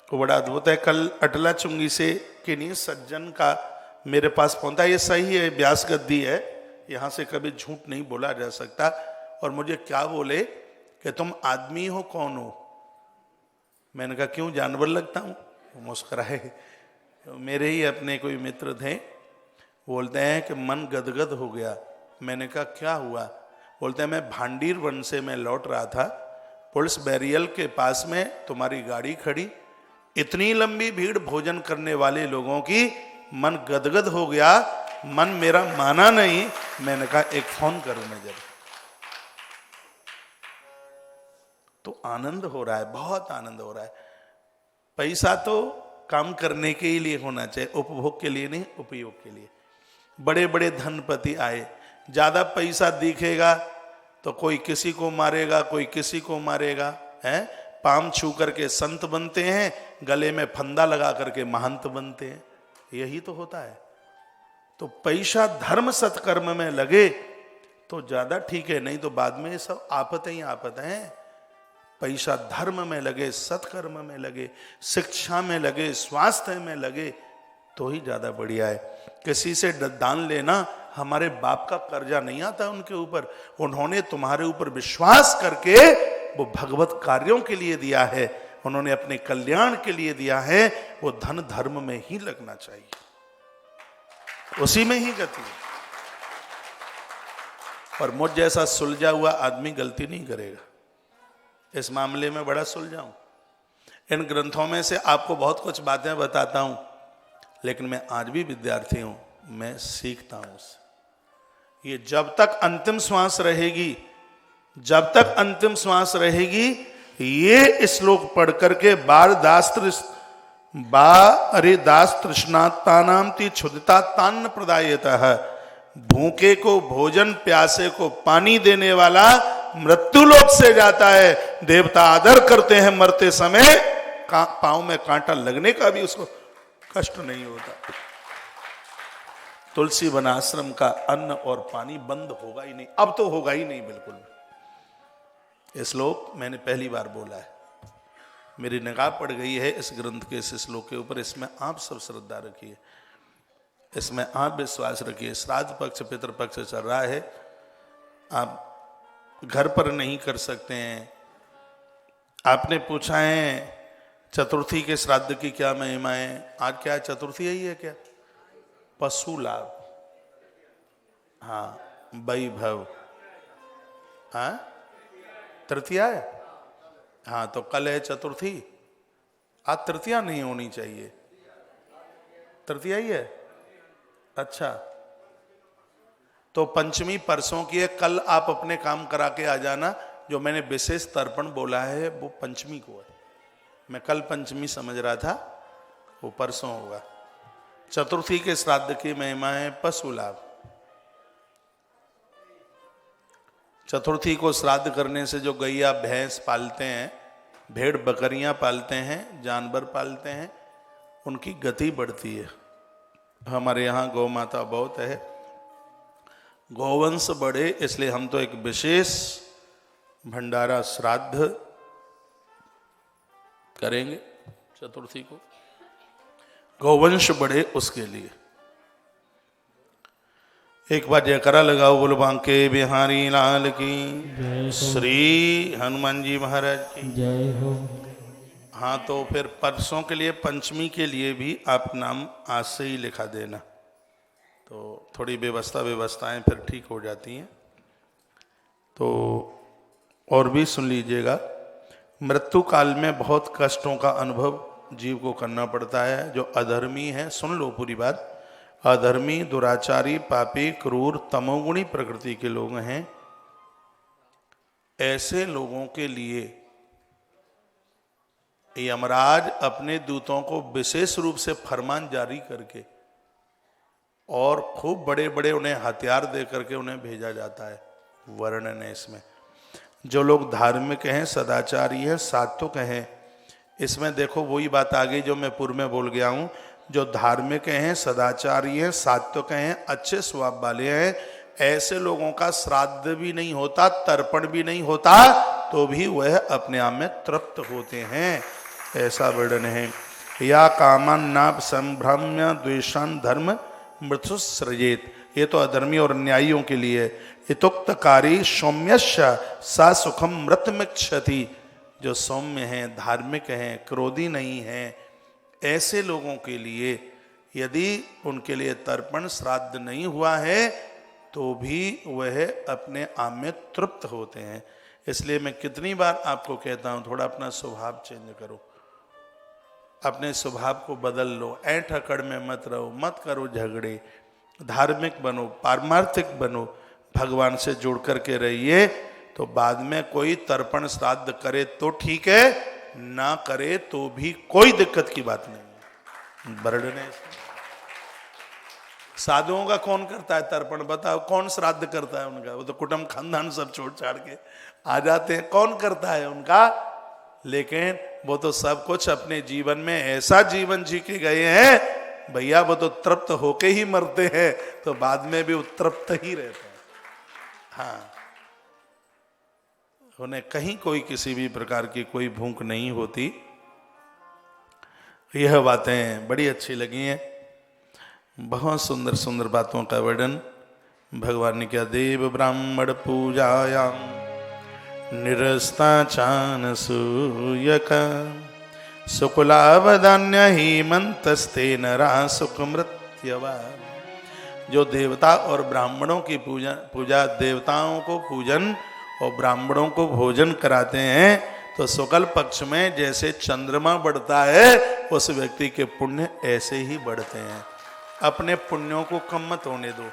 वो बड़ा अद्भुत है। कल अटला चुंगी से किन्हीं सज्जन का मेरे पास पहुंचा, ये सही है, व्यास गद्दी है, यहाँ से कभी झूठ नहीं बोला जा सकता। और मुझे क्या बोले कि तुम आदमी हो कौन हो? मैंने कहा क्यों जानवर लगता हूँ? वो मुस्कुराए। मेरे ही अपने कोई मित्र थे, बोलते हैं कि मन गदगद हो गया। मैंने कहा क्या हुआ? बोलते हैं मैं भांडीर वन से मैं लौट रहा था, पुलिस बैरियल के पास में तुम्हारी गाड़ी खड़ी, इतनी लंबी भीड़ भोजन करने वाले लोगों की, मन गदगद हो गया, मन मेरा माना नहीं। मैंने कहा एक फोन करूं मैं जब। तो आनंद हो रहा है, बहुत आनंद हो रहा है। पैसा तो काम करने के ही लिए होना चाहिए, उपभोग के लिए नहीं, उपयोग के लिए। बड़े बड़े धनपति आए, ज्यादा पैसा दिखेगा तो कोई किसी को मारेगा, कोई किसी को मारेगा, है? पाम छू करके संत बनते हैं, गले में फंदा लगा करके महंत बनते हैं। यही तो होता है। तो पैसा धर्म सत्कर्म में लगे तो ज्यादा ठीक है, नहीं तो बाद में ये सब आफतें ही आफत हैं। पैसा धर्म में लगे, सत्कर्म में लगे, शिक्षा में लगे, स्वास्थ्य में लगे तो ही ज्यादा बढ़िया है। किसी से दान लेना, हमारे बाप का कर्जा नहीं आता उनके ऊपर, उन्होंने तुम्हारे ऊपर विश्वास करके वो भगवत कार्यों के लिए दिया है, उन्होंने अपने कल्याण के लिए दिया है। वो धन धर्म में ही लगना चाहिए, उसी में ही गति है। और मुझ जैसा सुलझा हुआ आदमी गलती नहीं करेगा। इस मामले में बड़ा सुलझाऊं। इन ग्रंथों में से आपको बहुत कुछ बातें बताता हूं, लेकिन मैं आज भी विद्यार्थी हूं, मैं सीखता हूं उससे। ये जब तक अंतिम श्वास रहेगी, जब तक अंतिम श्वास रहेगी, ये श्लोक पढ़ करके दास तृष्णातानाम ती क्षुदिता तान्न प्रदायतः, भूखे को भोजन, प्यासे को पानी देने वाला मृत्यु लोक से जाता है। देवता आदर करते हैं, मरते समय पांव में कांटा लगने का भी उसको कष्ट नहीं होता। तुलसी वनाश्रम का अन्न और पानी बंद होगा ही नहीं, अब तो होगा ही नहीं बिल्कुल। ये श्लोक मैंने पहली बार बोला है, मेरी निगाह पड़ गई है इस ग्रंथ के इस श्लोक के ऊपर। इसमें आप सब श्रद्धा रखिए, इसमें आप विश्वास रखिए। श्राद्ध पक्ष पितृपक्ष चल रहा है, आप घर पर नहीं कर सकते हैं। आपने पूछा है चतुर्थी के श्राद्ध की क्या महिमा है? आज क्या है? चतुर्थी यही है क्या? पशु लाभ, हाँ, वैभव, हाँ, तृतीया है, हाँ, तो कल है चतुर्थी, आज तृतीया नहीं होनी चाहिए, तृतीया ही है। अच्छा, तो पंचमी परसों की है, कल आप अपने काम करा के आ जाना। जो मैंने विशेष तर्पण बोला है वो पंचमी को है, मैं कल पंचमी समझ रहा था, वो परसों होगा। चतुर्थी के श्राद्ध की महिमा है पशु लाभ। चतुर्थी को श्राद्ध करने से जो गैया भैंस पालते हैं, भेड़ बकरियां पालते हैं, जानवर पालते हैं, उनकी गति बढ़ती है। हमारे यहाँ गौ माता बहुत है, गौवंश बढ़े, इसलिए हम तो एक विशेष भंडारा श्राद्ध करेंगे चतुर्थी को, गौवंश बढ़े उसके लिए। एक बार जयकारा लगाओ, बोलो बांके बिहारी लाल की, श्री हनुमान जी महाराज की
जय हो।
हाँ, तो फिर परसों के लिए, पंचमी के लिए भी आप नाम आज से ही लिखा देना, तो थोड़ी व्यवस्थाएं फिर ठीक हो जाती हैं। तो और भी सुन लीजिएगा, मृत्यु काल में बहुत कष्टों का अनुभव जीव को करना पड़ता है। जो अधर्मी है, सुन लो पूरी बात, अधर्मी, दुराचारी, पापी, क्रूर, तमोगुणी प्रकृति के लोग हैं, ऐसे लोगों के लिए यमराज अपने दूतों को विशेष रूप से फरमान जारी करके और खूब बड़े बड़े उन्हें हथियार दे करके उन्हें भेजा जाता है। वर्णन है इसमें। जो लोग धार्मिक हैं, सदाचारी हैं, सात्विक हैं, इसमें देखो वही बात आ गई जो मैं पूर्व में बोल गया हूं। जो धार्मिक हैं, सदाचारी हैं, सात्विक हैं, अच्छे स्वभाव वाले हैं, ऐसे लोगों का श्राद्ध भी नहीं होता, तर्पण भी नहीं होता, तो भी वह अपने आप में तृप्त होते हैं, ऐसा वर्णन है। या कामान नाप संभ्रम्य द्वेषान धर्म मृत्यु सृजेत, ये तो अधर्मी और न्यायियों के लिए। हितोक्तकारी सौम्यस्य सा सुखम मृतमिक्षति, जो सौम्य हैं, धार्मिक हैं, क्रोधी नहीं हैं, ऐसे लोगों के लिए यदि उनके लिए तर्पण श्राद्ध नहीं हुआ है तो भी वह अपने आप में तृप्त होते हैं। इसलिए मैं कितनी बार आपको कहता हूं, थोड़ा अपना स्वभाव चेंज करो, अपने स्वभाव को बदल लो, ऐंठ अकड़ में मत रहो, मत करो झगड़े, धार्मिक बनो, पारमार्थिक बनो, भगवान से जुड़ करके रहिए। तो बाद में कोई तर्पण श्राद्ध करे तो ठीक है, ना करे तो भी कोई दिक्कत की बात नहीं है। बर्डन है साधुओं का। कौन करता है तर्पण बताओ? कौन श्राद्ध करता है उनका? वो तो कुटुंब खानदान सब छोड़ छाड़ के आ जाते हैं। कौन करता है उनका? लेकिन वो तो सब कुछ अपने जीवन में ऐसा जीवन जी के गए हैं भैया, वो तो तृप्त होके ही मरते हैं, तो बाद में भी उत्तृप्त ही रहते हैं। हाँ, उन्हें कहीं कोई किसी भी प्रकार की कोई भूख नहीं होती। यह बातें बड़ी अच्छी लगी हैं। बहुत सुंदर सुंदर बातों का वर्णन भगवान ने किया। देव ब्राह्मण पूजायाम निरस्ता चान सूयका शुक्लावदान्य हेमंतस्ते नरा सुखमृत्यवा। जो देवता और ब्राह्मणों की पूजा देवताओं को पूजन और ब्राह्मणों को भोजन कराते हैं, तो शुक्ल पक्ष में जैसे चंद्रमा बढ़ता है उस व्यक्ति के पुण्य ऐसे ही बढ़ते हैं। अपने पुण्यों को कम मत होने दो।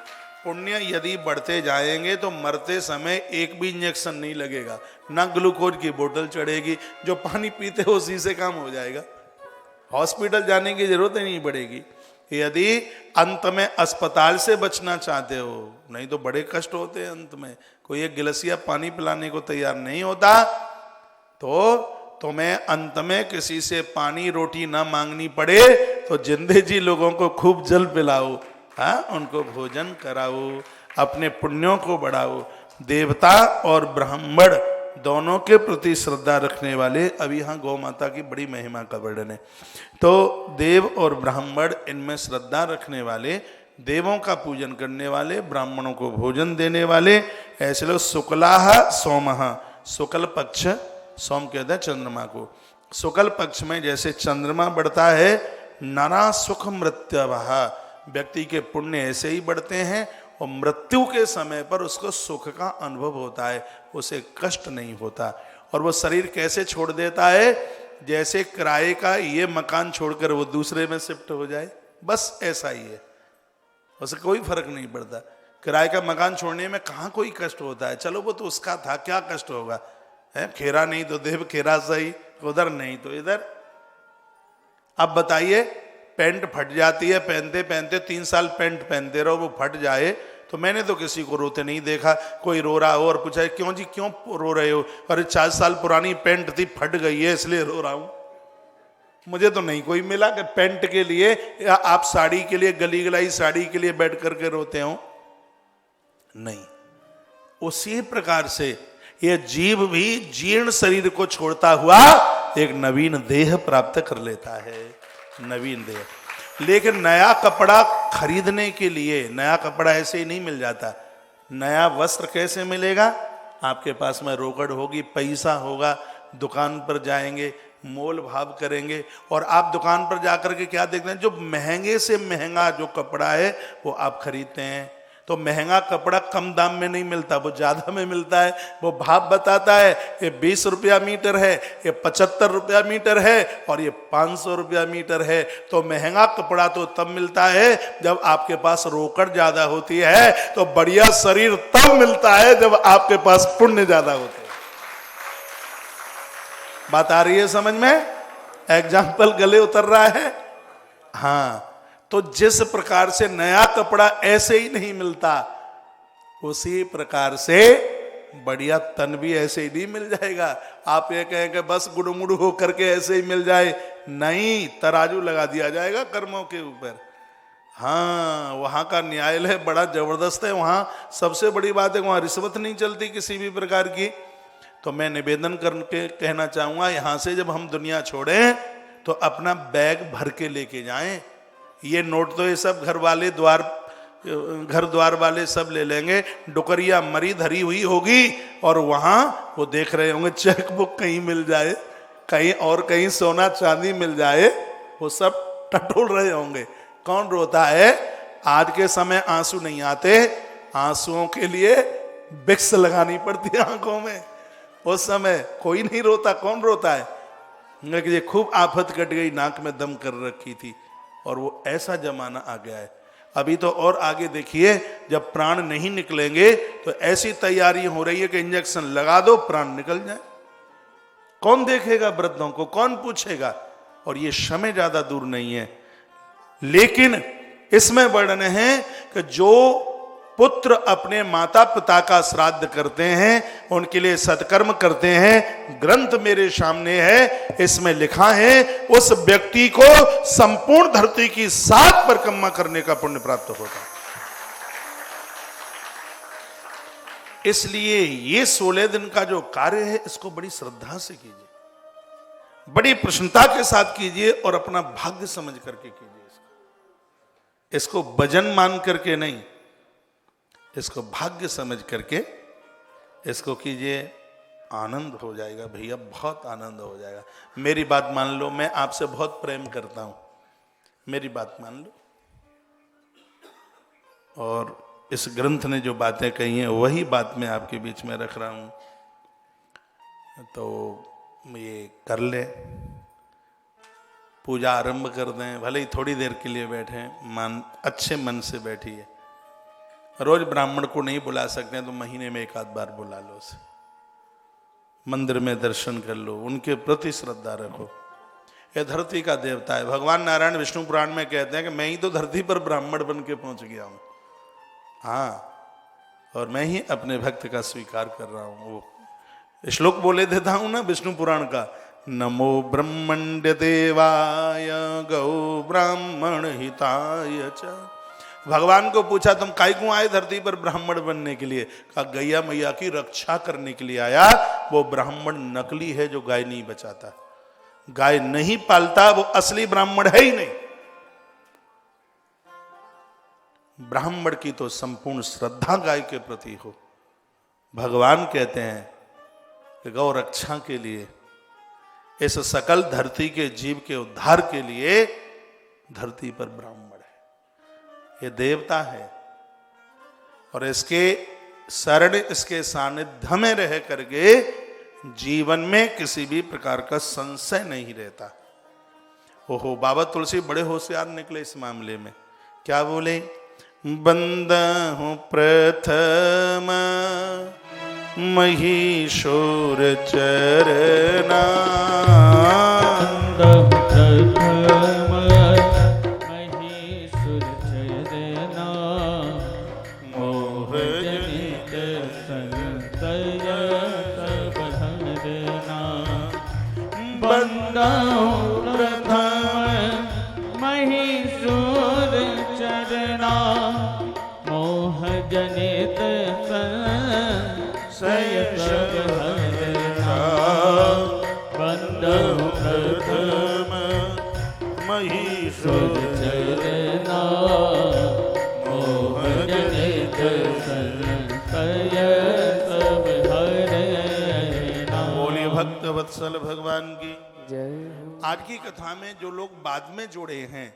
पुण्य यदि बढ़ते जाएंगे तो मरते समय एक भी इंजेक्शन नहीं लगेगा, ना ग्लूकोज की बोतल चढ़ेगी, जो पानी पीते हो उसी से काम हो जाएगा। हॉस्पिटल जाने की जरूरत ही नहीं पड़ेगी। यदि अंत में अस्पताल से बचना चाहते हो, नहीं तो बड़े कष्ट होते हैं अंत में, कोई एक गिलसिया पानी पिलाने को तैयार नहीं होता, तो तुम्हें अंत में किसी से पानी रोटी ना मांगनी पड़े तो जिंदे जी लोगों को खूब जल पिलाओ, हाँ, उनको भोजन कराओ, अपने पुण्यों को बढ़ाओ। देवता और ब्राह्मण दोनों के प्रति श्रद्धा रखने वाले, अभी यहाँ गौ माता की बड़ी महिमा का वर्णन है। तो देव और ब्राह्मण इनमें श्रद्धा रखने वाले, देवों का पूजन करने वाले, ब्राह्मणों को भोजन देने वाले, ऐसे लोग शुक्लाह सोमः, शुक्ल पक्ष, सोम कहते हैं चंद्रमा को, शुक्ल पक्ष में जैसे चंद्रमा बढ़ता है, नाना सुख मृत्यवः, व्यक्ति के पुण्य ऐसे ही बढ़ते हैं और मृत्यु के समय पर उसको सुख का अनुभव होता है, उसे कष्ट नहीं होता। और वो शरीर कैसे छोड़ देता है? जैसे किराए का ये मकान छोड़कर वो दूसरे में शिफ्ट हो जाए, बस ऐसा ही है, उसे कोई फर्क नहीं पड़ता। किराए का मकान छोड़ने में कहाँ कोई कष्ट होता है? चलो वो तो उसका था, क्या कष्ट होगा है? खेरा नहीं तो देव खेरा सही, उधर नहीं तो इधर। अब बताइए, पैंट फट जाती है, पहनते पहनते 3 साल पैंट पहनते रहो, वो फट जाए तो मैंने तो किसी को रोते नहीं देखा। कोई रो रहा हो और पूछा क्यों जी, क्यों रो रहे हो? अरे 4 साल पुरानी पैंट थी, फट गई है इसलिए रो रहा हूं। मुझे तो नहीं कोई मिला कि पैंट के लिए या आप साड़ी के लिए, गली गलाई साड़ी के लिए बैठ करके रोते हो, नहीं। उसी प्रकार से ये जीव भी जीर्ण शरीर को छोड़ता हुआ एक नवीन देह प्राप्त कर लेता है, नवीन देह। लेकिन नया कपड़ा खरीदने के लिए, नया कपड़ा ऐसे ही नहीं मिल जाता। नया वस्त्र कैसे मिलेगा? आपके पास में रोकड़ होगी, पैसा होगा, दुकान पर जाएंगे, मोल भाव करेंगे, और आप दुकान पर जाकर के क्या देखते हैं? जो महंगे से महंगा जो कपड़ा है वो आप खरीदते हैं। तो महंगा कपड़ा कम दाम में नहीं मिलता, वो ज्यादा में मिलता है। वो भाव बताता है, ये 20 रुपया मीटर है, ये 75 रुपया मीटर है, और ये 500 रुपया मीटर है। तो महंगा कपड़ा तो तब मिलता है जब आपके पास रोकड़ ज्यादा होती है, तो बढ़िया शरीर तब मिलता है जब आपके पास पुण्य ज्यादा होते हैं। बात आ रही है समझ में? एग्जाम्पल गले उतर रहा है? हाँ। तो जिस प्रकार से नया कपड़ा ऐसे ही नहीं मिलता, उसी प्रकार से बढ़िया तन भी ऐसे ही नहीं मिल जाएगा। आप ये कहेंगे बस गुड़मुड़ हो करके ऐसे ही मिल जाए, नहीं, तराजू लगा दिया जाएगा कर्मों के ऊपर। हाँ, वहां का न्यायालय बड़ा जबरदस्त है। वहां सबसे बड़ी बात है, वहां रिश्वत नहीं चलती किसी भी प्रकार की। तो मैं निवेदन करके कहना चाहूंगा, यहां से जब हम दुनिया छोड़ें तो अपना बैग भर के लेके जाएं। ये नोट तो ये सब घर द्वार वाले सब ले लेंगे, डुकरिया मरी धरी हुई होगी, और वहां वो देख रहे होंगे चेक बुक कहीं मिल जाए, कहीं और कहीं सोना चांदी मिल जाए, वो सब टटोल रहे होंगे। कौन रोता है? आज के समय आंसू नहीं आते, आंसुओं के लिए विक्स लगानी पड़ती है आंखों में। उस समय कोई नहीं रोता, कौन रोता है? कि ये खूब आफत कट गई, नाक में दम कर रखी थी, और वो ऐसा जमाना आ गया है। अभी तो और आगे देखिए, जब प्राण नहीं निकलेंगे तो ऐसी तैयारी हो रही है कि इंजेक्शन लगा दो प्राण निकल जाए। कौन देखेगा वृद्धों को, कौन पूछेगा? और ये समय ज्यादा दूर नहीं है। लेकिन इसमें वर्णन है कि जो पुत्र अपने माता पिता का श्राद्ध करते हैं, उनके लिए सत्कर्म करते हैं, ग्रंथ मेरे सामने है, इसमें लिखा है उस व्यक्ति को संपूर्ण धरती की 7 परिक्रमा करने का पुण्य प्राप्त होता है। इसलिए ये 16 दिन का जो कार्य है, इसको बड़ी श्रद्धा से कीजिए, बड़ी प्रसन्नता के साथ कीजिए, और अपना भाग्य समझ करके कीजिए। इसको भजन मान करके नहीं, इसको भाग्य समझ करके इसको कीजिए। आनंद हो जाएगा भैया, बहुत आनंद हो जाएगा। मेरी बात मान लो, मैं आपसे बहुत प्रेम करता हूं, मेरी बात मान लो। और इस ग्रंथ ने जो बातें कही हैं वही बात मैं आपके बीच में रख रहा हूं, तो ये कर ले, पूजा आरंभ कर दें। भले ही थोड़ी देर के लिए बैठे, अच्छे मन से बैठिए। रोज ब्राह्मण को नहीं बुला सकते हैं तो महीने में 1 आध बार बुला लो उसे, मंदिर में दर्शन कर लो, उनके प्रति श्रद्धा रखो। यह धरती का देवता है। भगवान नारायण विष्णु पुराण में कहते हैं कि मैं ही तो धरती पर ब्राह्मण बन के पहुंच गया हूं, हाँ, और मैं ही अपने भक्त का स्वीकार कर रहा हूं। वो श्लोक बोले देता हूं ना विष्णु पुराण का, नमो ब्रह्मण्य देवाय गौ ब्राह्मण हिताय च। भगवान को पूछा तुम काहे क्यों आए धरती पर ब्राह्मण बनने के लिए? कहा गैया मैया की रक्षा करने के लिए आया। वो ब्राह्मण नकली है जो गाय नहीं बचाता, गाय नहीं पालता, वो असली ब्राह्मण है ही नहीं। ब्राह्मण की तो संपूर्ण श्रद्धा गाय के प्रति हो। भगवान कहते हैं कि गौ रक्षा के लिए, इस सकल धरती के जीव के उद्धार के लिए धरती पर ब्राह्मण है, ये देवता है। और इसके शरण, इसके सानिध्य में रह करके जीवन में किसी भी प्रकार का संशय नहीं रहता। ओहो, बाबा तुलसी बड़े होशियार निकले इस मामले में। क्या बोले? बंदहु प्रथम महिषोर चरना, वत्सल भगवान की जय। आज की कथा में जो लोग बाद में जुड़े हैं,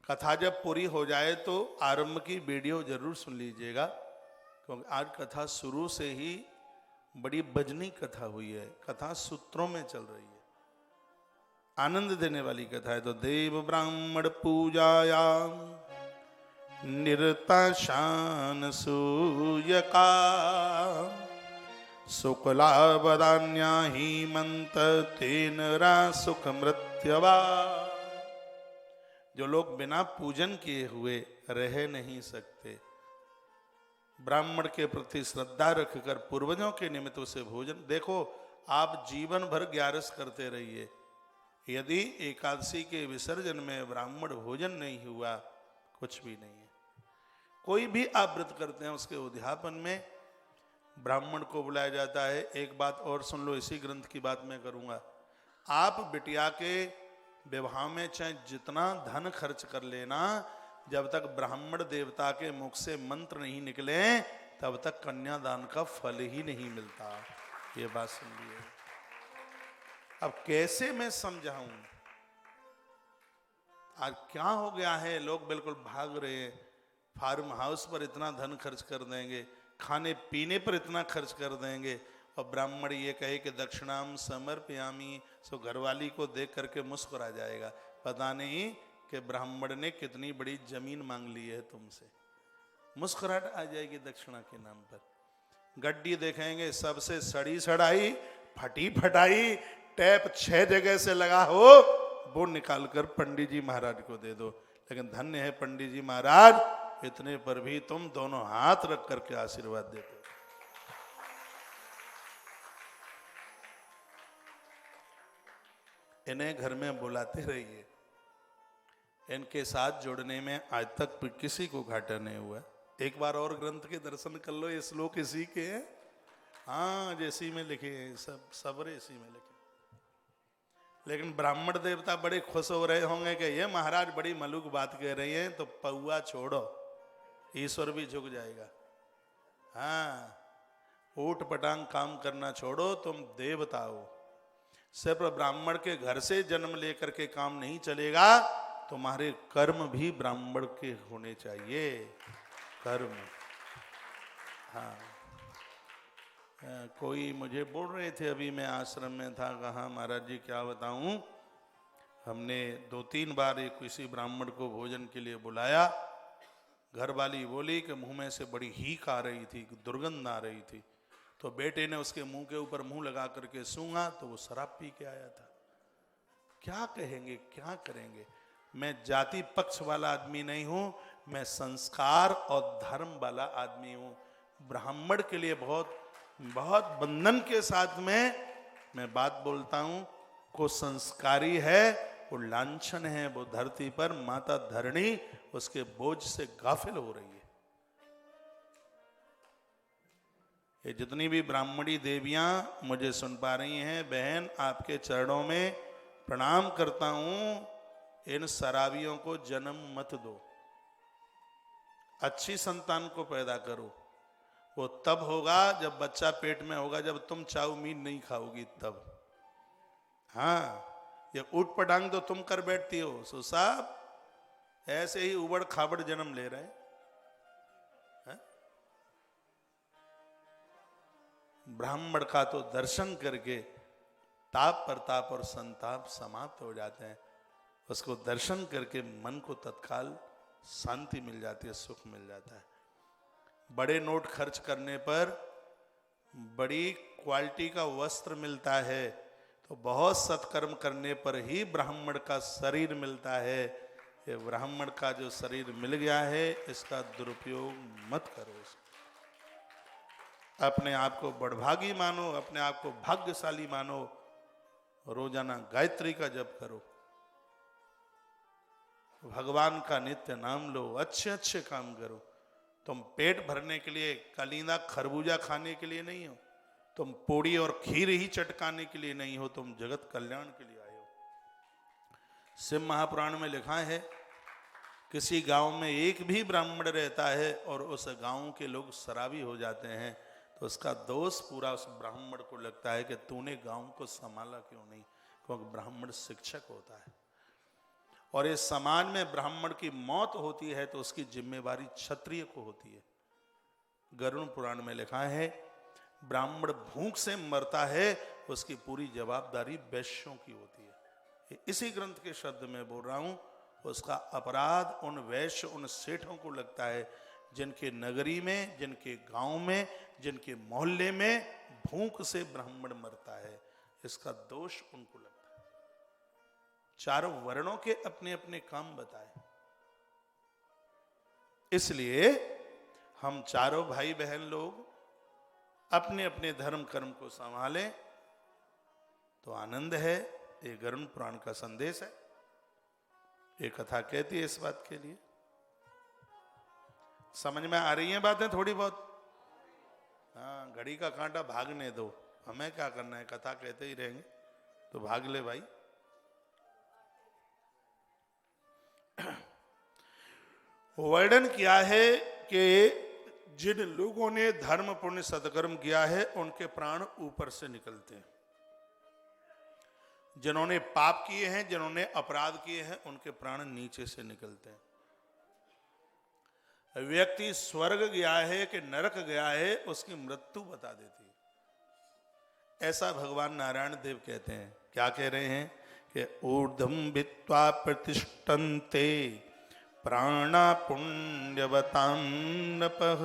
कथा जब पूरी हो जाए तो आरंभ की वीडियो जरूर सुन लीजिएगा, क्योंकि आज कथा शुरू से ही बड़ी भजनी कथा हुई है। कथा सूत्रों में चल रही है, आनंद देने वाली कथा है। तो देव ब्राह्मण पूजायाम निरता शान सूयका, शुक्ला बदान्या हीमंत तेन रा सुख मृत्यवा। जो लोग बिना पूजन किए हुए रह नहीं सकते, ब्राह्मण के प्रति श्रद्धा रखकर पूर्वजों के निमित्त से भोजन। देखो, आप जीवन भर ग्यारस करते रहिए, यदि एकादशी के विसर्जन में ब्राह्मण भोजन नहीं हुआ, कुछ भी नहीं है। कोई भी आप व्रत करते हैं उसके उद्यापन में ब्राह्मण को बुलाया जाता है। एक बात और सुन लो, इसी ग्रंथ की बात मैं करूंगा। आप बिटिया के विवाह में चाहे जितना धन खर्च कर लेना, जब तक ब्राह्मण देवता के मुख से मंत्र नहीं निकले तब तक कन्यादान का फल ही नहीं मिलता। ये बात सुन लीजिए। अब कैसे मैं समझाऊं? आज क्या हो गया है, लोग बिल्कुल भाग रहे हैं। फार्म हाउस पर इतना धन खर्च कर देंगे, खाने पीने पर इतना खर्च कर देंगे, और ब्राह्मण ये कहे कि दक्षिणाम समर्पयामी, सो घरवाली को देख करके मुस्कुरा जाएगा। पता नहीं कि ब्राह्मण ने कितनी बड़ी जमीन मांग ली है तुमसे। मुस्कुराहट आ जाएगी दक्षिणा के नाम पर। गड्डी देखेंगे सबसे सड़ी सड़ाई, फटी फटाई, टैप 6 जगह से लगा हो, वो निकालकर पंडित जी महाराज को दे दो। लेकिन धन्य है पंडित जी महाराज, इतने पर भी तुम दोनों हाथ रख करके आशीर्वाद देते हो। इन्हें घर में बुलाते रहिए। इनके साथ जुड़ने में आज तक किसी को घाटा नहीं हुआ। एक बार और ग्रंथ के दर्शन कर लो, ये श्लोक इसी के हैं। हाँ, जैसी में लिखे हैं, सब सबरे इसी में लिखे। लेकिन ब्राह्मण देवता बड़े खुश हो रहे होंगे कि ये महाराज बड़ी मलुक बात कह रही हैं, तो पौआ छोड़ो, ईश्वर भी झुक जाएगा। हाँ, ऊट पटांग काम करना छोड़ो, तुम देवता हो। सिर्फ ब्राह्मण के घर से जन्म लेकर के काम नहीं चलेगा, तुम्हारे कर्म भी ब्राह्मण के होने चाहिए। कर्म, हाँ। कोई मुझे बोल रहे थे, अभी मैं आश्रम में था, कहा महाराज जी क्या बताऊं, हमने 2-3 बार एक किसी ब्राह्मण को भोजन के लिए बुलाया। घर वाली बोली कि मुंह में से बड़ी हीक आ रही थी, दुर्गंध आ रही थी, तो बेटे ने उसके मुंह के ऊपर मुंह लगा करके सूंघा तो वो शराब पी के आया था। क्या कहेंगे, क्या करेंगे। मैं जाति पक्ष वाला आदमी नहीं हूं, मैं संस्कार और धर्म वाला आदमी हूं। ब्राह्मण के लिए बहुत बहुत बंधन के साथ में मैं बात बोलता हूं। को संस्कारी है, वो लांछन है, वो धरती पर माता धरणी उसके बोझ से गाफिल हो रही है। ये जितनी भी ब्राह्मणी देवियां मुझे सुन पा रही हैं, बहन आपके चरणों में प्रणाम करता हूं। इन शराबियों को जन्म मत दो, अच्छी संतान को पैदा करो। वो तब होगा जब बच्चा पेट में होगा, जब तुम चाउमीन नहीं खाओगी तब। हाँ, ये ऊट पटांग तो तुम कर बैठती हो, सो साहब ऐसे ही उबड़ खाबड़ जन्म ले रहे हैं। ब्राह्मण का तो दर्शन करके ताप प्रताप और संताप समाप्त हो जाते हैं। उसको दर्शन करके मन को तत्काल शांति मिल जाती है, सुख मिल जाता है। बड़े नोट खर्च करने पर बड़ी क्वालिटी का वस्त्र मिलता है, तो बहुत सत्कर्म करने पर ही ब्राह्मण का शरीर मिलता है। ये ब्राह्मण का जो शरीर मिल गया है, इसका दुरुपयोग मत करो। अपने आप को बड़भागी मानो, अपने आप को भाग्यशाली मानो। रोजाना गायत्री का जप करो, भगवान का नित्य नाम लो, अच्छे अच्छे काम करो। तुम पेट भरने के लिए, कलींदा खरबूजा खाने के लिए नहीं हो, तुम पोड़ी और खीर ही चटकाने के लिए नहीं हो, तुम जगत कल्याण के लिए आए हो। शिव महापुराण में लिखा है, किसी गांव में एक भी ब्राह्मण रहता है और उस गांव के लोग शराबी हो जाते हैं, तो उसका दोष पूरा उस ब्राह्मण को लगता है कि तूने गांव को संभाला क्यों नहीं, क्योंकि ब्राह्मण शिक्षक होता है। और इस समाज में ब्राह्मण की मौत होती है तो उसकी जिम्मेवारी क्षत्रिय को होती है। गरुड़ पुराण में लिखा है, ब्राह्मण भूख से मरता है, उसकी पूरी जवाबदारी वैश्यों की होती है। इसी ग्रंथ के शब्द में बोल रहा हूं। उसका अपराध उन वैश्य, उन सेठों को लगता है जिनके नगरी में, जिनके गांव में, जिनके मोहल्ले में भूख से ब्राह्मण मरता है। इसका दोष उनको लगता है। चारों वर्णों के अपने अपने काम बताए, इसलिए हम चारों भाई बहन लोग अपने अपने धर्म कर्म को संभालें तो आनंद है। ये गरुड़ पुराण का संदेश है। ये कथा कहती है इस बात के लिए। समझ में आ रही हैं बातें थोड़ी बहुत? हाँ, घड़ी का कांटा भागने दो, हमें क्या करना है, कथा कहते ही रहेंगे तो भाग ले भाई। वर्णन किया है कि जिन लोगों ने धर्म पुण्य सत्कर्म किया है, उनके प्राण ऊपर से निकलते हैं। जिन्होंने पाप किए हैं, जिन्होंने अपराध किए हैं, उनके प्राण नीचे से निकलते हैं। व्यक्ति स्वर्ग गया है कि नरक गया है, उसकी मृत्यु बता देती है। ऐसा भगवान नारायण देव कहते हैं। क्या कह रहे हैं कि ऊर्ध्वं भित्त्वा प्रतिष्ठन्ते प्राणा पुण्यवतां नपः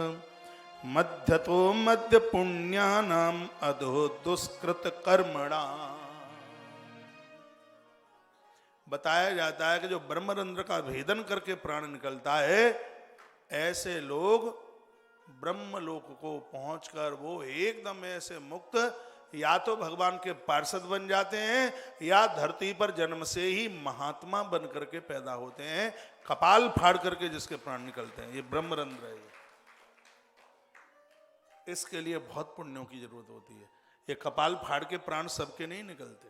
मध्यतो मध्य पुण्यानाम अधो दुष्कृत कर्मणा। बताया जाता है कि जो ब्रह्मरंध्र का भेदन करके प्राण निकलता है, ऐसे लोग ब्रह्मलोक को पहुंचकर वो एकदम ऐसे मुक्त, या तो भगवान के पार्षद बन जाते हैं या धरती पर जन्म से ही महात्मा बन करके पैदा होते हैं, कपाल फाड़ करके जिसके प्राण निकलते हैं। ये ब्रह्मरंध्र है। इसके लिए बहुत पुण्यों की जरूरत होती है। ये कपाल फाड़ के प्राण सबके नहीं निकलते,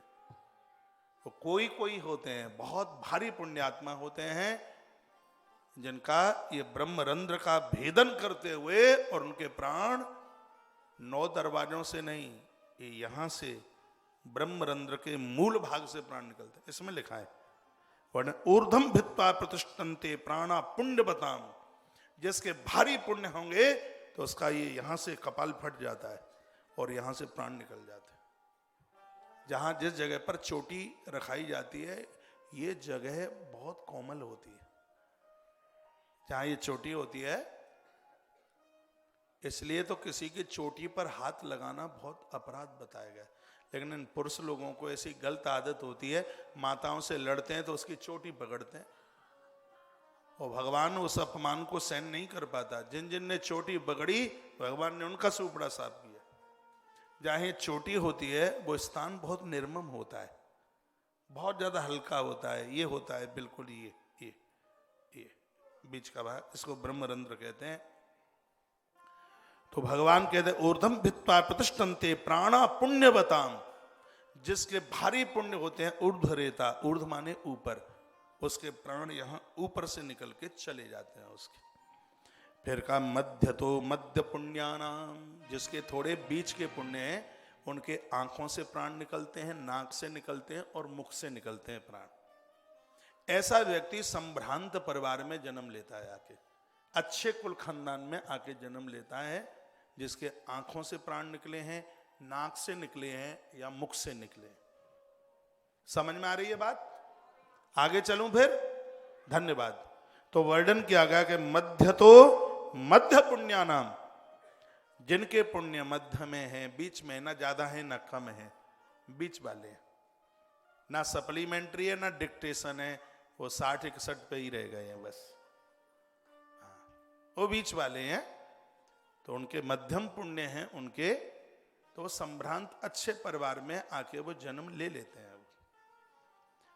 तो कोई कोई होते हैं, बहुत भारी पुण्यात्मा होते हैं जिनका ये ब्रह्मरंध्र का भेदन करते हुए, और उनके प्राण 9 दरवाजों से नहीं, ये यहां से ब्रह्मरंध्र के मूल भाग से प्राण निकलते हैं। इसमें लिखा है वर्ण ऊर्ध्वं भित्त्वा प्रतिष्ठन्ते प्राणा पुण्यवताम। जिसके भारी पुण्य होंगे तो उसका ये यहां से कपाल फट जाता है और यहां से प्राण निकल जाते हैं। जहां जिस जगह पर चोटी रखाई जाती है, ये जगह बहुत कोमल होती है। जहां ये चोटी होती है, इसलिए तो किसी की चोटी पर हाथ लगाना बहुत अपराध बताया गया। लेकिन इन पुरुष लोगों को ऐसी गलत आदत होती है, माताओं से लड़ते हैं तो उसकी चोटी पकड़ते हैं, और भगवान उस अपमान को सहन नहीं कर पाता। जिन जिन ने चोटी पकड़ी, भगवान ने उनका सुपड़ा साफ किया। जहां चोटी होती है वो स्थान बहुत निर्मम होता है, बहुत ज्यादा हल्का होता है। ये होता है बिल्कुल ये बीच का भाग, इसको ब्रह्मरंध्र कहते हैं। तो भगवान कहते हैं ऊर्ध्वं भित्त्वा प्रतिष्ठन्ते प्राणा पुण्यवताम। जिसके भारी पुण्य होते हैं, ऊर्ध्वरेता, ऊर्ध्व माने ऊपर, उसके प्राण यहां ऊपर से निकल के चले जाते हैं उसके। फिर का मध्य तो मध्य पुण्यानाम। जिसके थोड़े बीच के पुण्य हैं, उनके आंखों से प्राण निकलते हैं, नाक से निकलते हैं और मुख से निकलते हैं प्राण। ऐसा व्यक्ति संभ्रांत परिवार में जन्म लेता है, आके अच्छे कुल खानदान में आके जन्म लेता है, जिसके आंखों से प्राण निकले हैं, नाक से निकले हैं या मुख से निकले। समझ में आ रही है बात? आगे चलूं फिर? धन्यवाद। तो वर्णन किया गया कि मध्य तो मध्य पुण्यानाम। जिनके पुण्य मध्य में है, बीच में, ना ज्यादा है ना कम है, बीच वाले हैं। ना सप्लीमेंट्री है ना डिक्टेशन है, वो 60-61 पे ही रह गए हैं बस, वो बीच वाले हैं। तो उनके मध्यम पुण्य हैं उनके, तो वो संभ्रांत अच्छे परिवार में आके वो जन्म ले लेते हैं।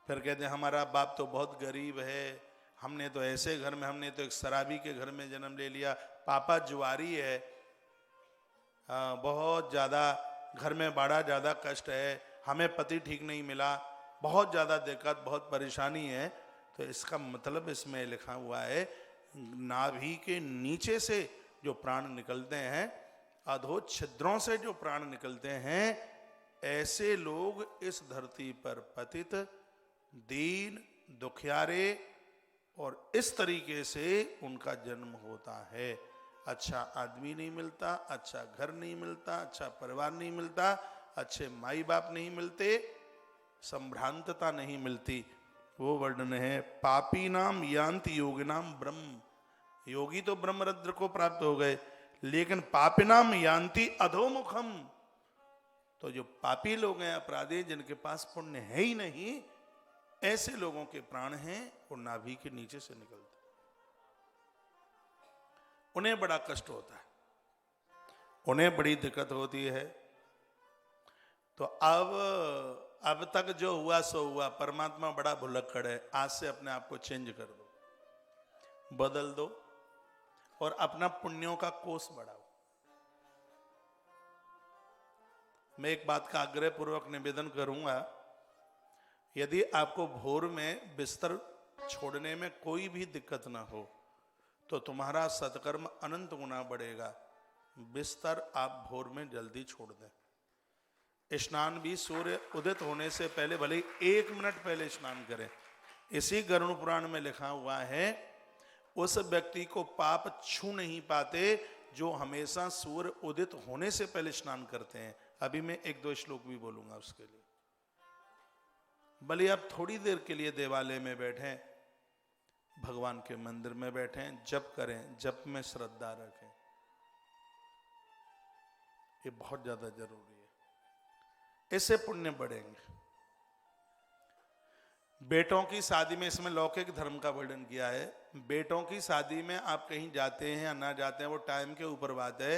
फिर कहते हैं हमारा बाप तो बहुत गरीब है, हमने तो ऐसे घर में, हमने तो एक शराबी के घर में जन्म ले लिया, पापा जुआरी है, बहुत ज़्यादा घर में बड़ा ज़्यादा कष्ट है, हमें पति ठीक नहीं मिला, बहुत ज़्यादा दिक्कत, बहुत परेशानी है। तो इसका मतलब इसमें लिखा हुआ है, नाभि के नीचे से जो प्राण निकलते हैं, अधो छिद्रों से जो प्राण निकलते हैं, ऐसे लोग इस धरती पर पतित, दीन, दुखियारे और इस तरीके से उनका जन्म होता है। अच्छा आदमी नहीं मिलता, अच्छा घर नहीं मिलता, अच्छा परिवार नहीं मिलता, अच्छे माई बाप नहीं मिलते, संभ्रांतता नहीं मिलती। वो वर्णन है पापी नाम यान्ति योगिनाम ब्रह्म। योगी तो ब्रह्मरंध्र को प्राप्त हो गए, लेकिन पापिनाम यान्ति अधोमुखम। तो जो पापी लोग हैं, अपराधी, जिनके पास पुण्य है ही नहीं, ऐसे लोगों के प्राण हैं वो नाभि के नीचे से निकलते, उन्हें बड़ा कष्ट होता है, उन्हें बड़ी दिक्कत होती है। तो अब तक जो हुआ सो हुआ, परमात्मा बड़ा भुलक्कड़ है। आज से अपने आप को चेंज कर दो, बदल दो और अपना पुण्यों का कोष बढ़ाओ। मैं एक बात का आग्रह पूर्वक निवेदन करूंगा, यदि आपको भोर में बिस्तर छोड़ने में कोई भी दिक्कत ना हो, तो तुम्हारा सत्कर्म अनंत गुना बढ़ेगा। बिस्तर आप भोर में जल्दी छोड़ दें। स्नान भी सूर्य उदित होने से पहले, भले 1 मिनट पहले स्नान करें। इसी गरुड़ पुराण में लिखा हुआ है उस व्यक्ति को पाप छू नहीं पाते जो हमेशा सूर्य उदित होने से पहले स्नान करते हैं। अभी मैं 1-2 श्लोक भी बोलूंगा उसके लिए। भले आप थोड़ी देर के लिए देवालय में बैठें, भगवान के मंदिर में बैठें, जप करें, जप में श्रद्धा रखें, ये बहुत ज्यादा जरूरी है, इससे पुण्य बढ़ेंगे। बेटों की शादी में, इसमें लौकिक धर्म का वर्णन किया है। बेटों की शादी में आप कहीं जाते हैं या ना जाते हैं वो टाइम के ऊपर बात है,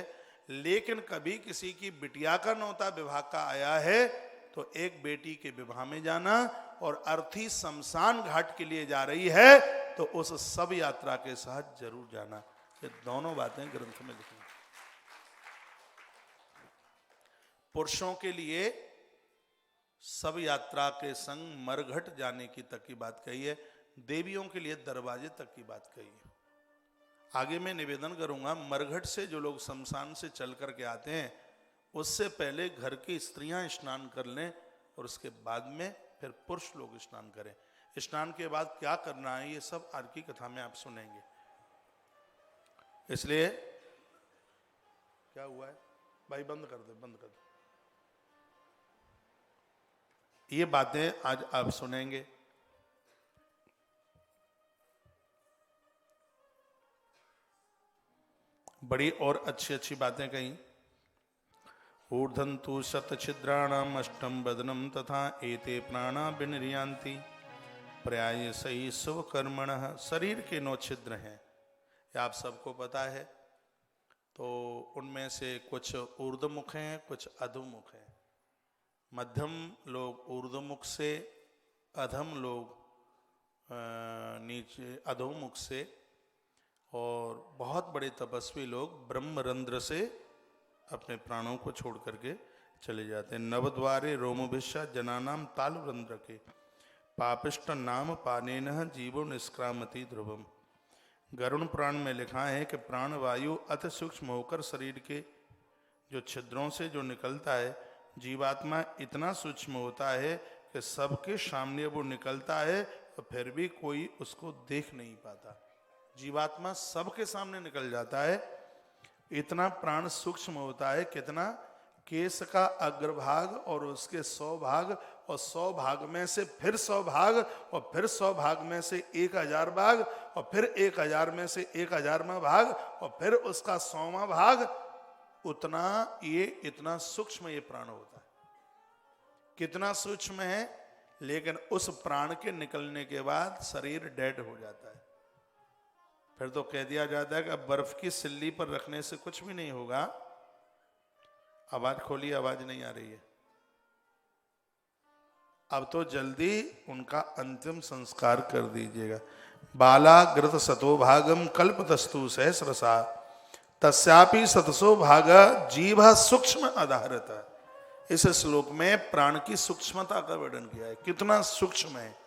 लेकिन कभी किसी की बिटिया का न्योता विवाह का आया है तो एक बेटी के विवाह में जाना और अर्थी शमशान घाट के लिए जा रही है तो उस सब यात्रा के साथ जरूर जाना। ये दोनों बातें ग्रंथ में लिखी। पुरुषों के लिए सब यात्रा के संग मरघट जाने की तक की बात कही है, देवियों के लिए दरवाजे तक की बात कही है। आगे मैं निवेदन करूंगा, मरघट से जो लोग शमशान से चल करके आते हैं उससे पहले घर की स्त्रियां स्नान कर लें और उसके बाद में फिर पुरुष लोग स्नान करें। स्नान के बाद क्या करना है ये सब आज की कथा में आप सुनेंगे। इसलिए क्या हुआ है भाई, बंद कर दे, बंद कर दे। ये बातें आज आप सुनेंगे। बड़ी और अच्छी अच्छी बातें कही। ऊर्धन्तु शतछिद्राणाम अष्टम बदनम तथा एते प्राणा विनिर्यान्ति पर्याय सही शुभ कर्मणः। शरीर के 9 छिद्र हैं, ये आप सबको पता है। तो उनमें से कुछ ऊर्ध्वमुख हैं, कुछ अधोमुख हैं। मध्यम लोग ऊर्ध्वमुख से, अधम लोग नीचे अधोमुख से, और बहुत बड़े तपस्वी लोग ब्रह्मरंध्र से अपने प्राणों को छोड़ करके चले जाते हैं। नवद्वारे रोमभिषा जनानाम तालुरंध्र के पापिष्ट नाम पानेन जीवो निष्क्रामति ध्रुवम। गरुड़ पुराण में लिखा है कि प्राण वायु अति सूक्ष्म होकर शरीर के जो छिद्रों से जो निकलता है, जीवात्मा इतना सूक्ष्म होता है कि सबके सामने वो निकलता है तो फिर भी कोई उसको देख नहीं पाता। जीवात्मा सबके सामने निकल जाता है, इतना प्राण सूक्ष्म होता है। कितना? केश का अग्रभाग और उसके 100 भाग, और 100 भाग में से फिर 100 भाग, और फिर 100 भाग में से 1000 भाग, और फिर 1000 में से 1000वां भाग, और फिर उसका 100वां भाग। उतना ये इतना सूक्ष्म ये प्राण होता है। कितना सूक्ष्म है, लेकिन उस प्राण के निकलने के बाद शरीर डेड हो जाता है। फिर तो कह दिया जाता है कि अब बर्फ की सिल्ली पर रखने से कुछ भी नहीं होगा। आवाज खोलिए, आवाज नहीं आ रही है। अब तो जल्दी उनका अंतिम संस्कार कर दीजिएगा। बालाग्रत सतो भागम कल्पतस्तु सहस्रसा तस्यापि सतसो भागा जीवा सूक्ष्म आधारता। इस श्लोक में प्राण की सूक्ष्मता का वर्णन किया है, कितना सूक्ष्म है,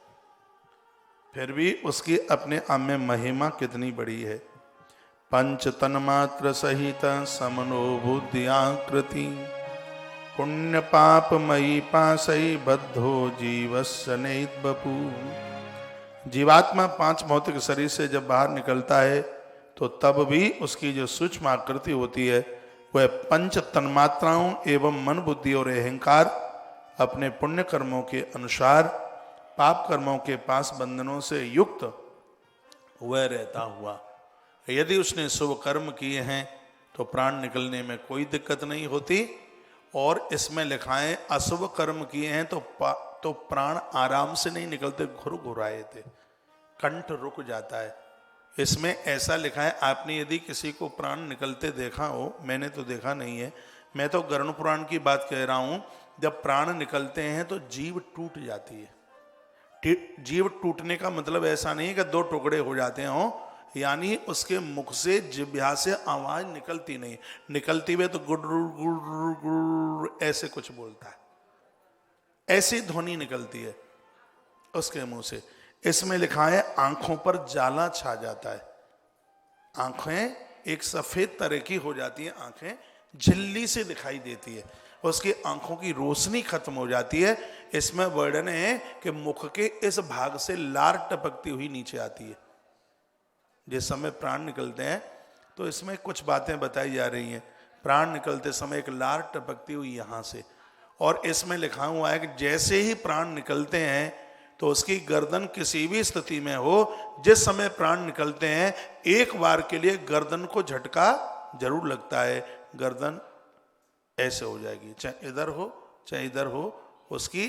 फिर भी उसकी अपने आप में महिमा कितनी बड़ी है। पंच तन्मात्र सहित समनो बुद्धियाकृति पुण्य पाप मयि पासई बद्धो जीवस्य नैद्बपु। जीवात्मा 5 भौतिक शरीर से जब बाहर निकलता है तो तब भी उसकी जो सूक्ष्म आकृति होती है वह 5 तन्मात्राओं एवं मन बुद्धि और अहंकार अपने पुण्य कर्मों के अनुसार पाप कर्मों के पास बंधनों से युक्त वह रहता हुआ। यदि उसने शुभ कर्म किए हैं तो प्राण निकलने में कोई दिक्कत नहीं होती, और इसमें लिखा है अशुभ कर्म किए हैं तो प्राण आराम से नहीं निकलते, घुराए थे, कंठ रुक जाता है। इसमें ऐसा लिखा है, आपने यदि किसी को प्राण निकलते देखा हो, मैंने तो देखा नहीं है, मैं तो गरुड़ पुराण की बात कह रहा हूं। जब प्राण निकलते हैं तो जीव टूट जाती है। जीव टूटने का मतलब ऐसा नहीं है कि 2 टुकड़े हो जाते हो, यानी उसके मुख से जिह्वा से आवाज निकलती नहीं, निकलती हुई तो गुर्र गुर्र गुर्र ऐसे कुछ बोलता है, ऐसी ध्वनि निकलती है उसके मुंह से। इसमें लिखा है आंखों पर जाला छा जाता है, आंखें एक सफेद तरह की हो जाती हैं आंखें, झिल्ली से दिखाई देती है, उसकी आंखों की रोशनी खत्म हो जाती है। इसमें वर्णन है कि मुख के इस भाग से लार टपकती हुई नीचे आती है। जिस समय प्राण निकलते हैं तो इसमें कुछ बातें बताई जा रही हैं। प्राण निकलते समय एक लार टपकती हुई यहां से, और इसमें लिखा हुआ है कि जैसे ही प्राण निकलते हैं तो उसकी गर्दन किसी भी स्थिति में हो, जिस समय प्राण निकलते हैं एक बार के लिए गर्दन को झटका जरूर लगता है। गर्दन ऐसे हो जाएगी, चाहे इधर हो चाहे इधर हो, उसकी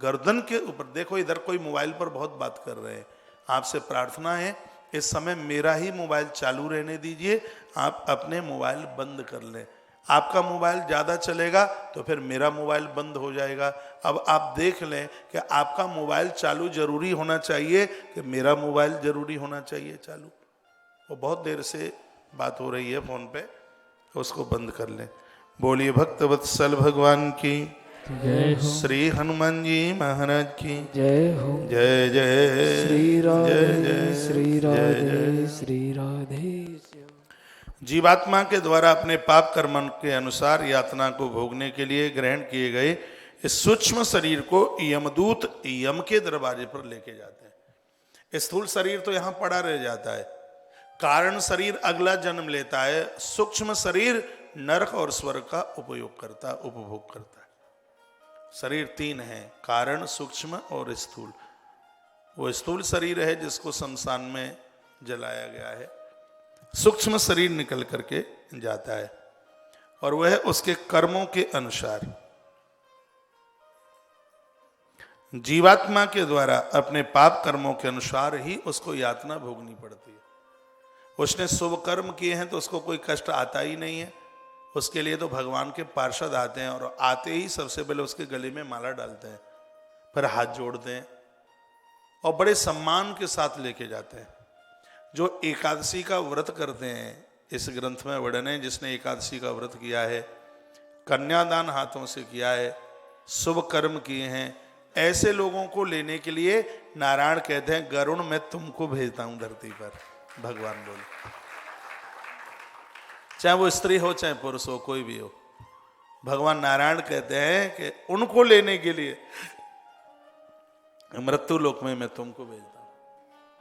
गर्दन के ऊपर। देखो इधर कोई मोबाइल पर बहुत बात कर रहे हैं, आपसे प्रार्थना है इस समय मेरा ही मोबाइल चालू रहने दीजिए, आप अपने मोबाइल बंद कर लें। आपका मोबाइल ज़्यादा चलेगा तो फिर मेरा मोबाइल बंद हो जाएगा। अब आप देख लें कि आपका मोबाइल चालू जरूरी होना चाहिए कि मेरा मोबाइल जरूरी होना चाहिए चालू। वो बहुत देर से बात हो रही है फोन पे, उसको बंद कर लें। बोलिए भक्त वत्सल भगवान की
जय हो।
श्री हनुमान जी महाराज की
जय हो।
जय जय
श्री राधे
जय जय
श्री
जय
राधे
जय।
श्री राधे।
जीवात्मा के द्वारा अपने पाप कर्म के अनुसार यातना को भोगने के लिए ग्रहण किए गए इस सूक्ष्म शरीर को यमदूत यम के दरवाजे पर लेके जाते हैं। स्थूल शरीर तो यहाँ पड़ा रह जाता है, कारण शरीर अगला जन्म लेता है, सूक्ष्म शरीर नरक और स्वर्ग का उपभोग करता है। शरीर तीन है, कारण, सूक्ष्म और स्थूल। वो स्थूल शरीर है जिसको शमशान में जलाया गया है, सूक्ष्म शरीर निकल करके जाता है, और वह उसके कर्मों के अनुसार जीवात्मा के द्वारा अपने पाप कर्मों के अनुसार ही उसको यातना भोगनी पड़ती है। उसने शुभ कर्म किए हैं तो उसको कोई कष्ट आता ही नहीं है। उसके लिए तो भगवान के पार्षद आते हैं, और आते ही सबसे पहले उसके गले में माला डालते हैं, फिर हाथ जोड़ते हैं और बड़े सम्मान के साथ लेके जाते हैं। जो एकादशी का व्रत करते हैं, इस ग्रंथ में वर्णन है, जिसने एकादशी का व्रत किया है, कन्यादान हाथों से किया है, शुभ कर्म किए हैं, ऐसे लोगों को लेने के लिए नारायण कहते हैं गरुण मैं तुमको भेजता हूं धरती पर। भगवान बोले, चाहे वो स्त्री हो चाहे पुरुष हो, कोई भी हो, भगवान नारायण कहते हैं कि उनको लेने के लिए मृत्यु लोक में मैं तुमको भेजता हूं।